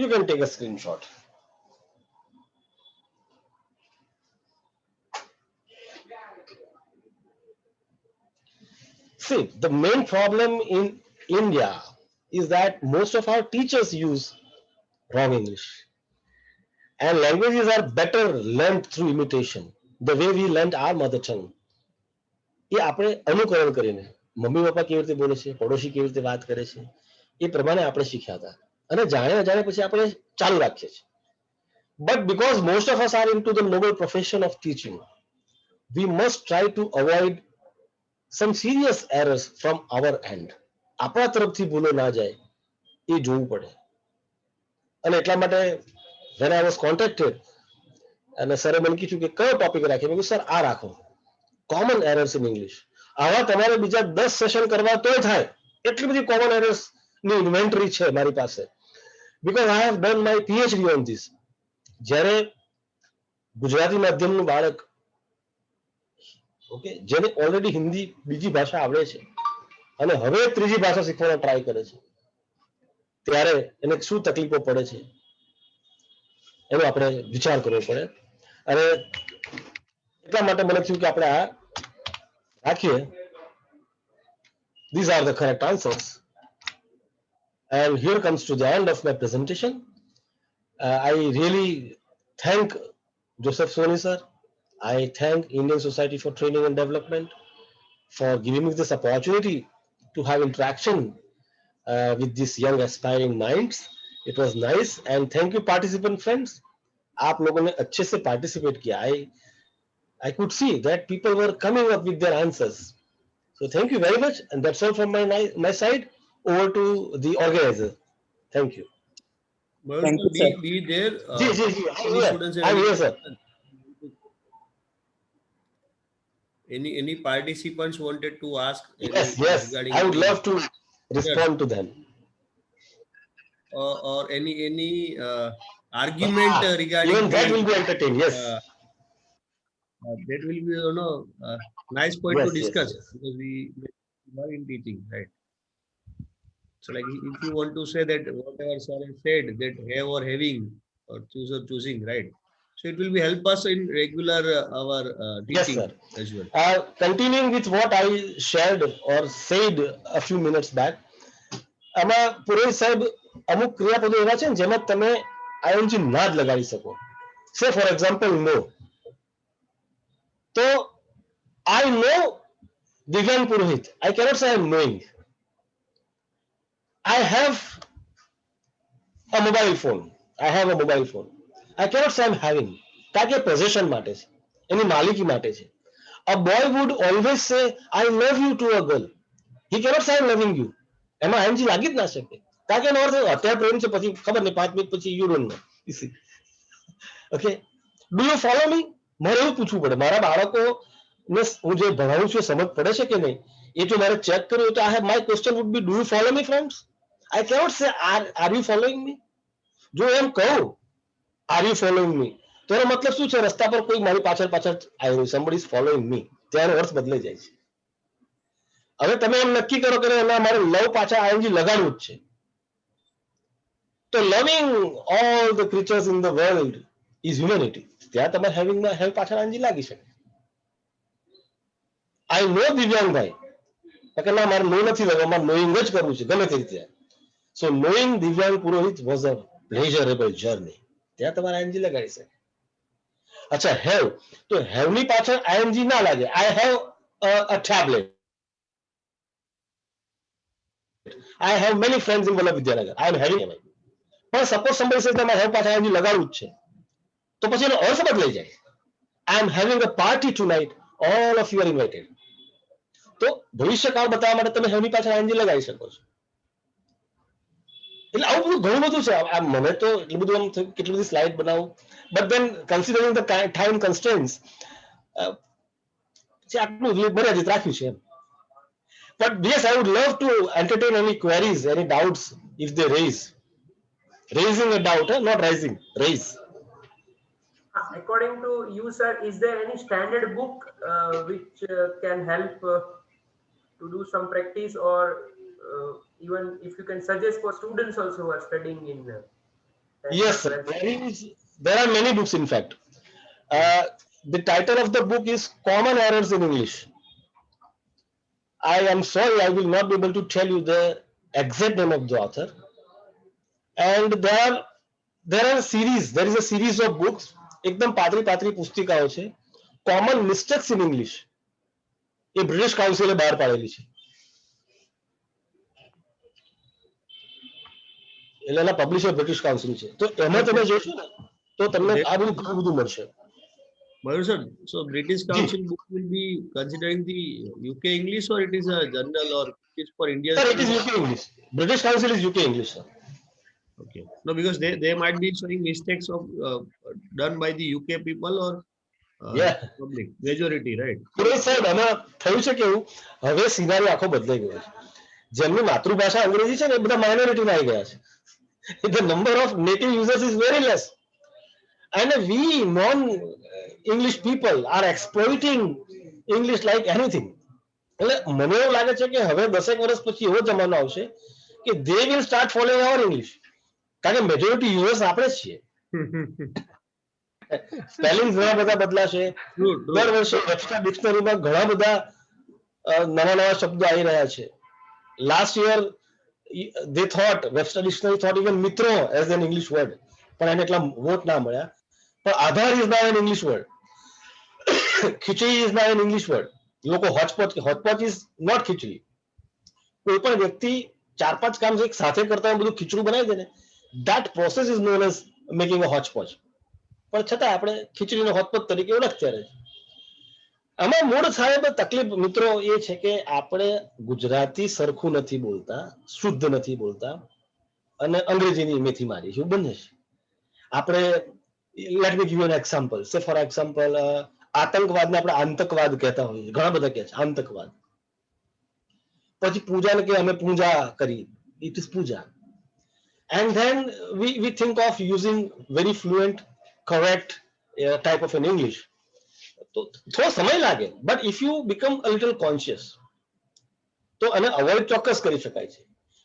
You can take a screenshot. See, the main problem in India is that most of our teachers use wrong English. And languages are better learned through imitation. The way we learned our mother tongue. એ આપણે અનુકરણ કરીને mummy papa કેવી રીતે બોલે છે, પડોશી કેવી રીતે વાત કરે છે, એ પ્રમાણે આપણે શીખ્યા હતા. અને જાણે અજાણે પછી આપણે ચાલુ રાખીએ છીએ. But because most of us are into the noble profession of teaching, we must try to avoid some serious errors from our end. આપણા તરફથી ભૂલો ના જાય એ જોવું પડે. અને એટલા માટે when I was contacted અને સરે મને કીધું કે કયો ટોપિક રાખીએ, મેં કીધું સર આ રાખો, કોમન એરર્સ ઇન ઇંગ્લિશ. આવા તમારે બીજા 10 સેશન કરવા તોય થાય, એટલી બધી કોમન એરર્સ ની ઇન્વેન્ટરી છે મારી પાસે. because I have done my PhD on this. જ્યારે ગુજરાતી માધ્યમનું બાળક ઓકે જેને ઓલરેડી હિન્દી બીજી ભાષા આવડે છે અને હવે ત્રીજી ભાષા શીખવાનો ટ્રાય કરે છે, ત્યારે એને શું તકલીફો પડે છે એનો આપણે વિચાર કરવો પડે. અને એટલા માટે મને થયું કે આપણે આ રાખીએ. These are the correct answers. And here comes to the end of my presentation. I really thank Joseph Soni sir. I thank Indian Society for Training and Development for giving me this opportunity to have interaction with these young aspiring minds. It was nice, and thank you participant friends. आप लोगों ने अच्छे से participate किया. I could see that people were coming up with their answers. So thank you very much, and that's all from my side. Over to the organizer. Thank you. Thank you, sir. Be there. Ji, I'm here, sir. Any participants wanted to ask? Yes. I would love to respond to them. Or any argument regarding even that will be entertained. Yes. That will be nice point Yes, to discuss. yes. Because we are in teaching, right? So like if you want to say that whatever sir has said, that have or having or choose or choosing, right? So it will be help us in regular our teaching sir. as well. Continuing with what I shared or said a few minutes back, આમાં પુરોહિત સાહેબ અમુક ક્રિયાપદો એવા છે જેમાં તમે ing ના જ લગાડી શકો. સે ફોર એક્ઝામ્પલ નો. તો I know Divyan Purohit. I cannot say I am knowing. I have a mobile phone. I cannot say I am having. કારણ કે possession માટે છે, એની માલિકી માટે છે. A boy would always say I love you to a girl. He cannot say I am loving you. એમાં ing લાગી જ ના શકે. કારણ કે એનો અર્થ અત્યારે પ્રેમ છે, પછી ખબર નહીં 5 મિનિટ પછી you don't know. You see. Okay. Do you follow me? મારે એવું પૂછવું પડે. મારા બાળકોને હું જે ભણાવું છું સમજ પડે છે કે નહીં એ જો મારે ચેક કરવું હોય તો my question would be, do you follow me, friends? I cannot say are you following me? જો એમ કહું are you following me તો એનો મતલબ શું છે? રસ્તા પર કોઈ મારી પાછળ આવ્યું, somebody is following me. તેનો અર્થ બદલાઈ જાય છે. હવે તમે એમ નક્કી કરો કે એના મારે લવ પાછા ing લગાડવું જ છે, તો loving all the creatures in the world is humanity. ત્યાં તમારે having માં have પાછળ ing લાગી શકે. I know દિવ્યાંગ ભાઈ, કે ના મારે નો નથી લગાવવું, મારે knowing જ કરવું છે ગમે તે રીતે. So knowing Divyang Purohit was a pleasurable journey. ત્યાં તમારે ing લગાડી શકે. અચ્છા have, તો have ની પાછળ ing ના લાગે. I have a tablet. I have many friends in Vallabh Vidyanagar. I am having them. પણ suppose somebody says that I have પાછળ ing લગાડવું જ છે, તો પછી એનો અર્થ બદલાઈ જાય. I am having a party tonight. All of you are invited. તો ભવિષ્યકાળ બતાવવા માટે તમે have ની પાછળ ing લગાડી શકો છો. એટલે આવું બધું ઘણું બધું છે. મને તો એટલું બધું આમ થયું કેટલી બધી સ્લાઇડ બનાવું, but then considering the time constraints આટલું મર્યાદિત રાખ્યું છે એમ. But yes, I would love to entertain any queries, any doubts if they raise. Raising a doubt, not rising, raise. According to you, sir, is there any standard book which can help to to do some practice, or even if you can suggest for students also who are studying in Yes, sir. There are many books, in fact. The title of the book is Common Errors in English. I am sorry, I will not be able to tell you the exact name of the author. And there are series. There is a series of books. एकदम पातળી પુસ્તિકાઓ છે. Common Mistakes in English. એ British કાઉન્સિલે બહાર પાડેલી છે. એટલે એના publisher British council છે. તો એમાં તમે જોશો ને તો તમને આ બધું ઘણું બધું મળશે. Mayur sir, so British Council book will be considering the UK English, or it is a journal, or it is for Indian? Sir, it is UK English. British Council is UK English, sir. Okay. No, because they might be showing mistakes of done by the UK people or public majority, right? સાહેબ આમાં થયું છે કેવું, હવે સિનારી આખો બદલાઈ ગયો છે. જેમની માતૃભાષા અંગ્રેજી છે ને એ બધા માઇનોરિટીમાં આવી ગયા છે. The number of native users is very less. And we non-English people are exploiting English like anything. એટલે મને એવું લાગે છે કે હવે 10 વર્ષ પછી એવો જમાનો આવશે કે they will start following our English. કારણ કે મેજોરિટી યુઝર્સ આપણે જ છીએ. સ્પેલિંગ ઘણા બધા બદલાશે. દર વર્ષે વેબસ્ટર ડિક્શનરીમાં ઘણા બધા નવા નવા શબ્દો આવી રહ્યા છે. Last year they thought Webster Dictionary thought even મિત્રો as an English word, પણ એને એટલા વોટ ના મળ્યા. પણ આધાર is now an English word. Khichdi is now an English word. લોકો હોટપોટ is not ખીચડી. કોઈ પણ વ્યક્તિ 4-5 કામ એક સાથે કરતા હોય બધું ખીચડું બનાવી દે ને, that process is known as making a hodgepodge. પણ છતાં આપણે ખીચડીનો હોટપોટ તરીકે ઓળખતા રહે છે. આમાં મૂળ સાહેબ તકલીફ મિત્રો એ છે કે આપણે ગુજરાતી સરખું નથી બોલતા, શુદ્ધ નથી બોલતા, અને અંગ્રેજીની મેથી મારી છે બંને છે. આપણે let me give U an example. સે ફોર એક્ઝામ્પલ આતંકવાદને આપણે આતંકવાદ કહેતા હોઈએ, ઘણા બધા કહે છે આતંકવાદ. પછી પૂજાને કે અમે પૂજા કરી, it is puja. And then we think of using very fluent, correct type of an English. તો થોડો સમય લાગે, but if you become a little conscious, તો આને અવોઇડ ચોક્કસ કરી શકાય છે.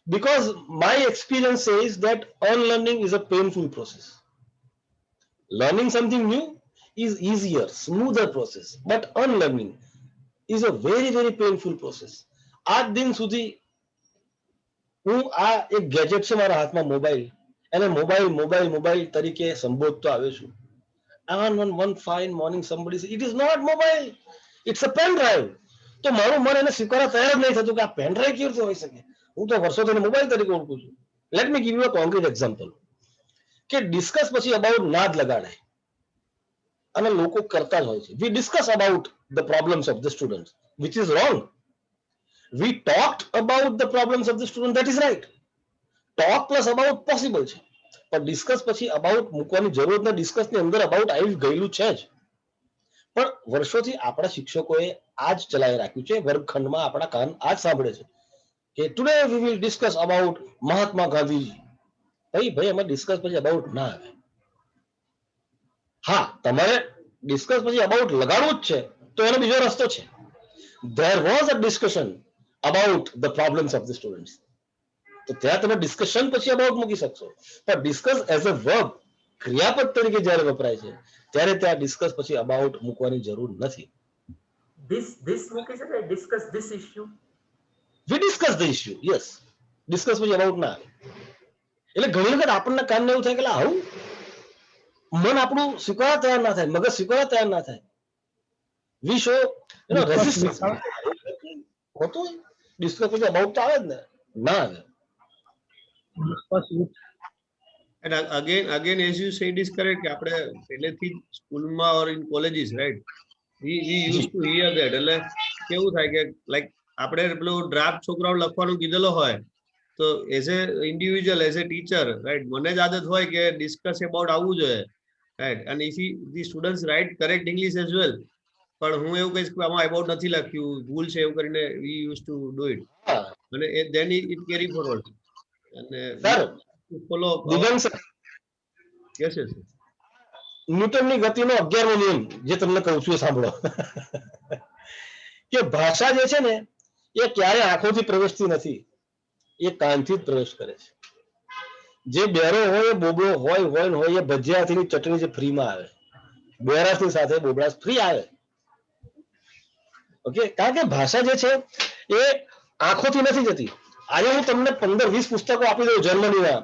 Because my experience says that unlearning is a painful process. Learning something new is easier, smoother process, but unlearning is a very, very painful process. આજ દિન સુધી હું આ એક ગેજેટ છે મારા હાથમાં મોબાઈલ, એને મોબાઈલ તરીકે સંબોધતો આવ્યો છું. And one fine morning somebody said, it is not mobile, it's a pen drive. તો મારું મન એને સ્વીકારવા તૈયાર જ નહીં થતું કે આ પેન ડ્રાઈવ કેવી રીતે હોઈ શકે. હું તો વર્ષોથી એને મોબાઈલ તરીકે ઓળખું છું. Let me give you a concrete example કે ડિસ્કસ પછી અબાઉટ નાદ લગાડાય અને લોકો કરતા જ હોય છે. We discuss about the problems of the student, which is wrong. We talked about the problems of the student, that is right. Talk plus about possible છે, પણ ડિસ્કસ પછી અબાઉટ મૂકવાની જરૂર નથી. ડિસ્કસની અંદર અબાઉટ આવી ગયેલું છે જ. પણ વર્ષોથી આપણા શિક્ષકોએ આ જ ચલાવી રાખ્યું છે. વર્ગખંડમાં આપણા કાન આ જ સાંભળે છે કે today we will discuss about Mahatma Gandhiji. ભાઈ એમાં ડિસ્કસ પછી અબાઉટ ના આવે. હા, તમારે ડિસ્કસ પછી અબાઉટ લગાડવું જ છે તો એનો બીજો રસ્તો છે. There was a discussion about the problems of the students. તો ત્યાં તમે ડિસ્કશન પછી અબાઉટ મૂકી શકશો, પણ ડિસ્કસ એઝ અ વર્બ, ક્રિયાપદ તરીકે જ્યારે વપરાય છે ત્યારે ત્યાં ડિસ્કસ પછી અબાઉટ મૂકવાની જરૂર નથી. This મૂકી શકાય, discuss this issue. We discuss the issue, yes. Discuss પછી અબાઉટ ના આવે. એટલે ઘણી વખત આપણને કામને એવું થાય કે આવું મન આપણું સ્વીકારવા તૈયાર ના થાય, મગજ સ્વીકારવા તૈયાર ના થાય. We show resistance. હોતું ડિસ્કસ પછી અબાઉટ તો આવે જ ને, ના આવે. And again, as you said, is correct. આપણે પહેલેથી સ્કૂલમાં or in colleges, right? We used to hear that. એટલે કેવું થાય કે like આપણે પેલું ડ્રાફ્ટ છોકરાઓ લખવાનું કીધેલો હોય તો as a individual, as a teacher, right, મને જ આદત હોય કે ડિસ્કસ અબાઉટ આવવું જોઈએ, રાઈટ. અને if the students write correct English as well, પણ હું એવું કહીશ કે આમાં અબાઉટ નથી લખ્યું, ભૂલ છે, એવું કરીને વી યુઝ ટુ ડુ ઇટ. અને ધેન ઇટ કેરી ફોરવર્ડ. અને ફોલો યસ યસ. ન્યૂટનની ગતિનો 11મો નિયમ જે તમને કહું છું એ સાંભળો કે ભાષા જે છે ને એ ક્યારે આંખોથી પ્રવેશતી નથી, એ કાનથી જ પ્રવેશ કરે છે. જે બેરો હોય બોબડો હોય એ ભજીયાથી ચટણી જે ફ્રીમાં આવે, બેરાસની સાથે બોબડાસ ફ્રી આવે. ઓકે, કારણ કે ભાષા જે છે એ આંખોથી નથી જતી. આજે હું તમને 15-20 પુસ્તકો આપી દઉં જર્મનીના,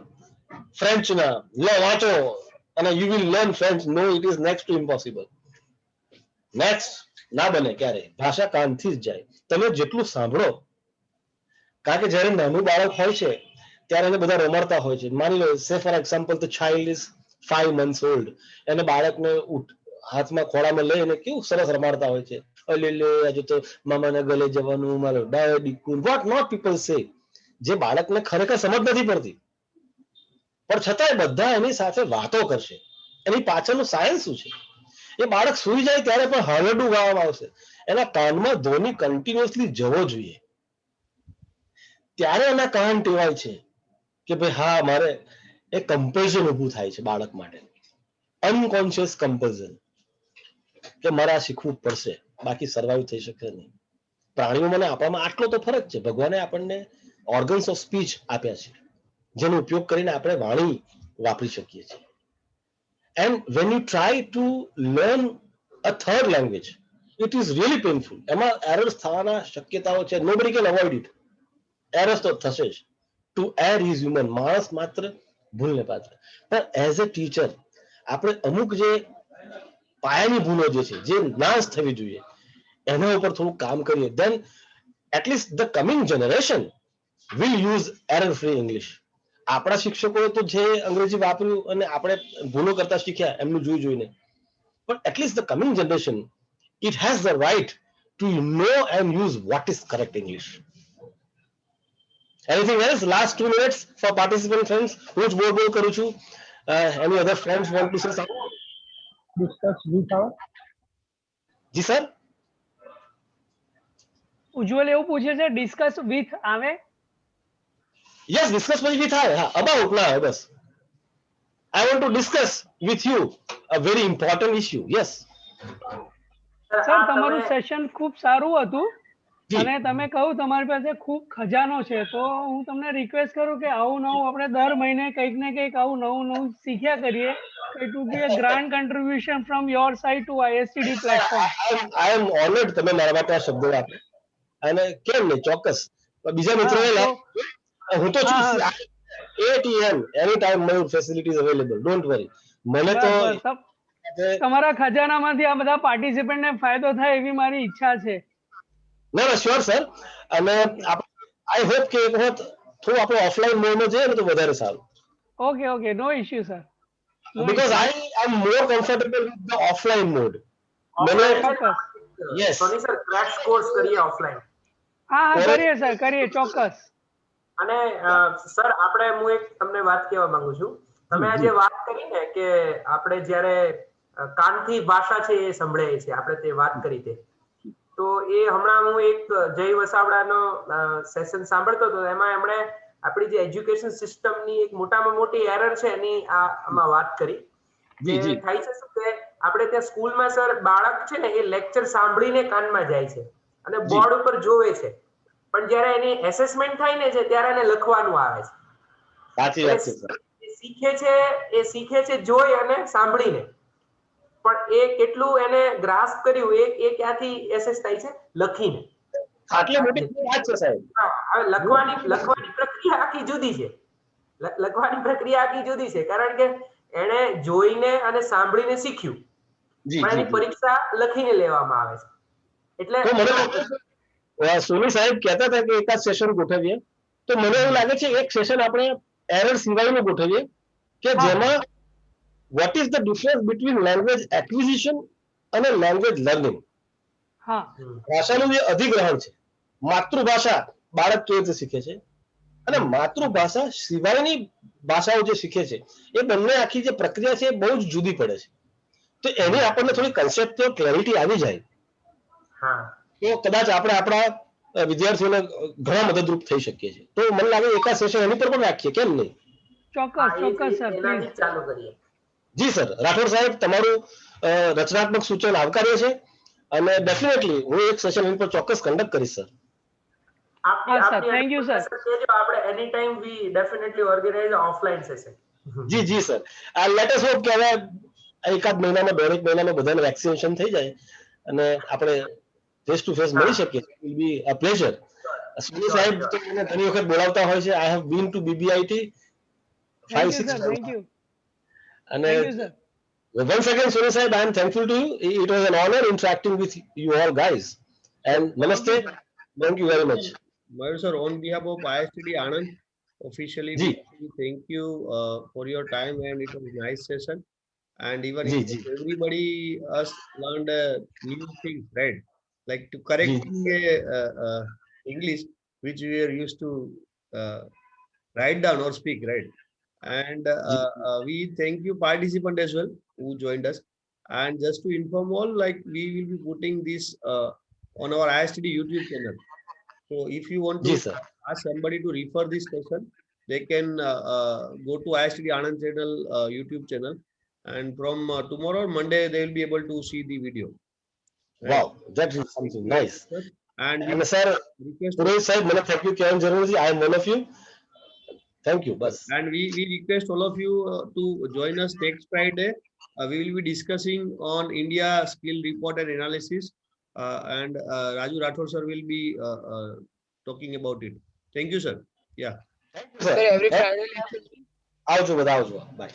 ફ્રેન્ચના, લો વાંચો અને you will learn French. No, it is next to impossible. Next ના બને ક્યારે. ભાષા કાનથી જ જાય. તમે જેટલું સાંભળો, કારણ કે જ્યારે નાનું બાળક હોય છે ત્યારે એને બધા રમાડતા હોય છે. માની લો, સે for example the child is 5 months old, એને બાળકને હાથમાં ખોળામાં લઈ અને કેવું સરસ રમાડતા હોય છે. લે આજે તો મામાના ગલે જવાનું, મારો ડાયો ડીકુન, વોટ નોટ પીપલ સે. જે બાળકને ખરેખર સમજ નથી પડતી, પણ છતાંય બધા એની સાથે વાતો કરશે. એની પાછળનું સાયન્સ શું છે? એ બાળક સૂઈ જાય ત્યારે પણ હળવડું ગાવામાં આવશે. એના કાનમાં ધ્વનિ કન્ટિન્યુઅસલી જવો જોઈએ. ત્યારે એના કાન ટેવાય છે કે ભાઈ હા, મારે એ કમ્પલ્ઝન ઊભું થાય છે બાળક માટે, અનકોન્શિયસ કમ્પલ્ઝન, કે મારે આ શીખવું પડશે, બાકી સર્વાઈવ થઈ શકે નહીં. પ્રાણીઓમાં અને આપણામાં આટલો તો ફરક છે. ભગવાને આપણને ઓર્ગન્સ ઓફ સ્પીચ આપ્યા છે, જેનો ઉપયોગ કરીને આપણે વાણી વાપરી શકીએ છીએ. And when you try to learn a third language, it is really painful. એમાં એરર્સ થવાના શક્યતાઓ છે. Nobody can avoid it. Errors તો થશે જ. Two air is human. માણસ માત્ર ભૂલને પાત્ર. પણ એઝ અ ટીચર આપણે અમુક જે પાયાની ભૂલો જે છે, જે નાશ થવી જોઈએ, એના ઉપર થોડું કામ કરીએ, then at least the coming generation will use error free English. આપણા શિક્ષકોએ તો જે અંગ્રેજી વાપર્યું અને આપણે ભૂલો કરતા શીખ્યા એમનું જોઈને, પણ at least the coming generation it has the right to know and use what is correct English. Anything else? Last 2 minutes for participant friends. હું જ બોલ કરું છું. Any other friends want to say something? Discuss with our. જી sir. Ujjwal એવું પૂછે છે, discuss with આવે? Yes, discuss with આવે. હા, about ના આવે બસ. I want to discuss with you a very important issue. Yes. Sir, તમારું સેશન ખૂબ સારું હતું અને તમે કહું તમારી પાસે ખૂબ ખજાનો છે, તો હું તમને રિક્વેસ્ટ કરું કે આવું નવું આપણે દર મહિને કંઈક ને કંઈક આવું નવું શીખ્યા કરીએ. It would be a grand contribution from your side to ISTD platform. I am honored તમે મારા માટે આ શબ્દો આપે અને કેમ નહીં, ચોક્કસ. બીજા મિત્રોને હું તો છું ATM any time my facilities available, don't worry. મને તો તમારા ખજાનામાંથી આ બધા પાર્ટિસિપન્ટને ફાયદો થાય એવી મારી ઈચ્છા છે. ના ના, શ્યોર સર. અને આઈ હોપ કે એક વખત થોડું આપણે ઓફલાઈન મોડમાં જઈએ ને તો વધારે સારું. Okay okay, no issue sir. Because I am more comfortable with the offline mode. Yes. Soni sir, crash course કરીએ ઓફલાઈન. હા કરીએ સર, કરીએ ચોક્કસ. અને સર આપણે હું એક તમને વાત કહેવા માંગુ છું. તમે આજે વાત કરી ને કે આપણે જ્યારે કાનથી ભાષા છે એ સંભળાય છે, આપણે તે વાત કરી તે, તો એ હમણાં હું એક જય વસાવડાનો સેશન સાંભળતો હતો. એમાં એમણે આપણી જે એજ્યુકેશન સિસ્ટમની એક મોટામાં મોટી એરર છે એની આમાં વાત કરી. થાય છે શું કે આપણે ત્યાં સ્કૂલમાં સર બાળક છે ને એ લેક્ચર સાંભળીને કાનમાં જાય છે અને બોર્ડ ઉપર જોવે છે, પણ જ્યારે એની એસેસમેન્ટ થાય ને છે ત્યારે એને લખવાનું આવે છે. સાચી વાત છે સર. એ શીખે છે જોઈ અને સાંભળીને, પણ એ કેટલું એને ગ્રાસ્પ કર્યું એ ક્યાંથી એસેસ થાય છે? લખીને. આટલી મોટી વાત છે સાહેબ. હવે લખવાની પ્રક્રિયા આખી જુદી છે. લખવાની પ્રક્રિયા આખી જુદી છે, કારણ કે એને જોઈને અને સાંભળીને શીખ્યું, પણ એની પરીક્ષા લખીને લેવામાં આવે છે. એટલે સોની સાહેબ કહેતા હતા કે એકાદ સેશન ગોઠવીએ, તો મને એવું લાગે છે એક સેશન આપણે એરર સિવાયનું ગોઠવીએ કે જેમાં what is the difference between language acquisition અને language learning. ભાષાનું જે અધિગ્રહણ છે, માતૃભાષા બાળક કેવી રીતે શીખે છે અને માતૃભાષા સિવાયની ભાષાઓ જે શીખે છે, એ બંને આખી જે પ્રક્રિયા છે એ બહુ જ જુદી પડે છે. તો એની આપણને થોડી કન્સેપ્ટ ક્લેરિટી આવી જાય તો કદાચ આપણે આપણા વિદ્યાર્થીઓને ઘણા મદદરૂપ થઈ શકીએ છીએ. તો મને લાગે એકાદ સેશન એની પર પણ રાખીએ, કેમ નહીં? ચોક્કસ ચોક્કસ સર, ચાલુ કરીએ. જી સર. રાઠોડ સાહેબ, તમારું રચનાત્મક સૂચન આવકાર્ય છે અને ડેફિનેટલી હું એક સેશન એની પર ચોક્કસ કન્ડક્ટ કરીશ સર. આપની હા, sir. આપની Thank you, sir. કહેજો, આપણે any time we definitely organize offline session. G sir. Let us hope કે હવે એકાદ મહિનામાં 1.5 મહિનામાં બધાને વેક્સિનેશન થઈ જાય અને આપણે ફેસ ટુ ફેસ મળી શકીએ. It will be a pleasure. Suni સાહેબ તો મને ઘણી વખત બોલાવતા હોય છે. I have been to BBIT Thank 5-6 you, sir. times. Thank you. અને Thank you, sir. once again, Soni Sahib, I am thankful to you. It was an honor interacting with you all guys. And namaste. Thank you very much. Mayur sir, on behalf of ISTD Anand, officially Ji. we thank you for your time, and it was a nice session. And even Ji, if ji. everybody us learned new things, right? Like to correcting English which we are used to write down or speak, right? And we thank you participant as well who joined us. And just to inform all, like we will be putting this on our ISTD YouTube channel. So if you want to Ji, sir. ask somebody to refer this session, they can go to ISTD Anand channel YouTube channel, and from tomorrow or Monday they will be able to see the video. Wow, that is something nice. And we And sir, request, Purohit Sahib, મને thank you કહેવાનું જરૂર છે. I am one of you. Thank you. Bus. and we request all of you to join us next Friday. We will be discussing on India skill report and analysis, and Raju Rathod sir will be talking about it. Thank you, sir. Yeah. Thank you, sir. આવજો બધા આવજો. Bye.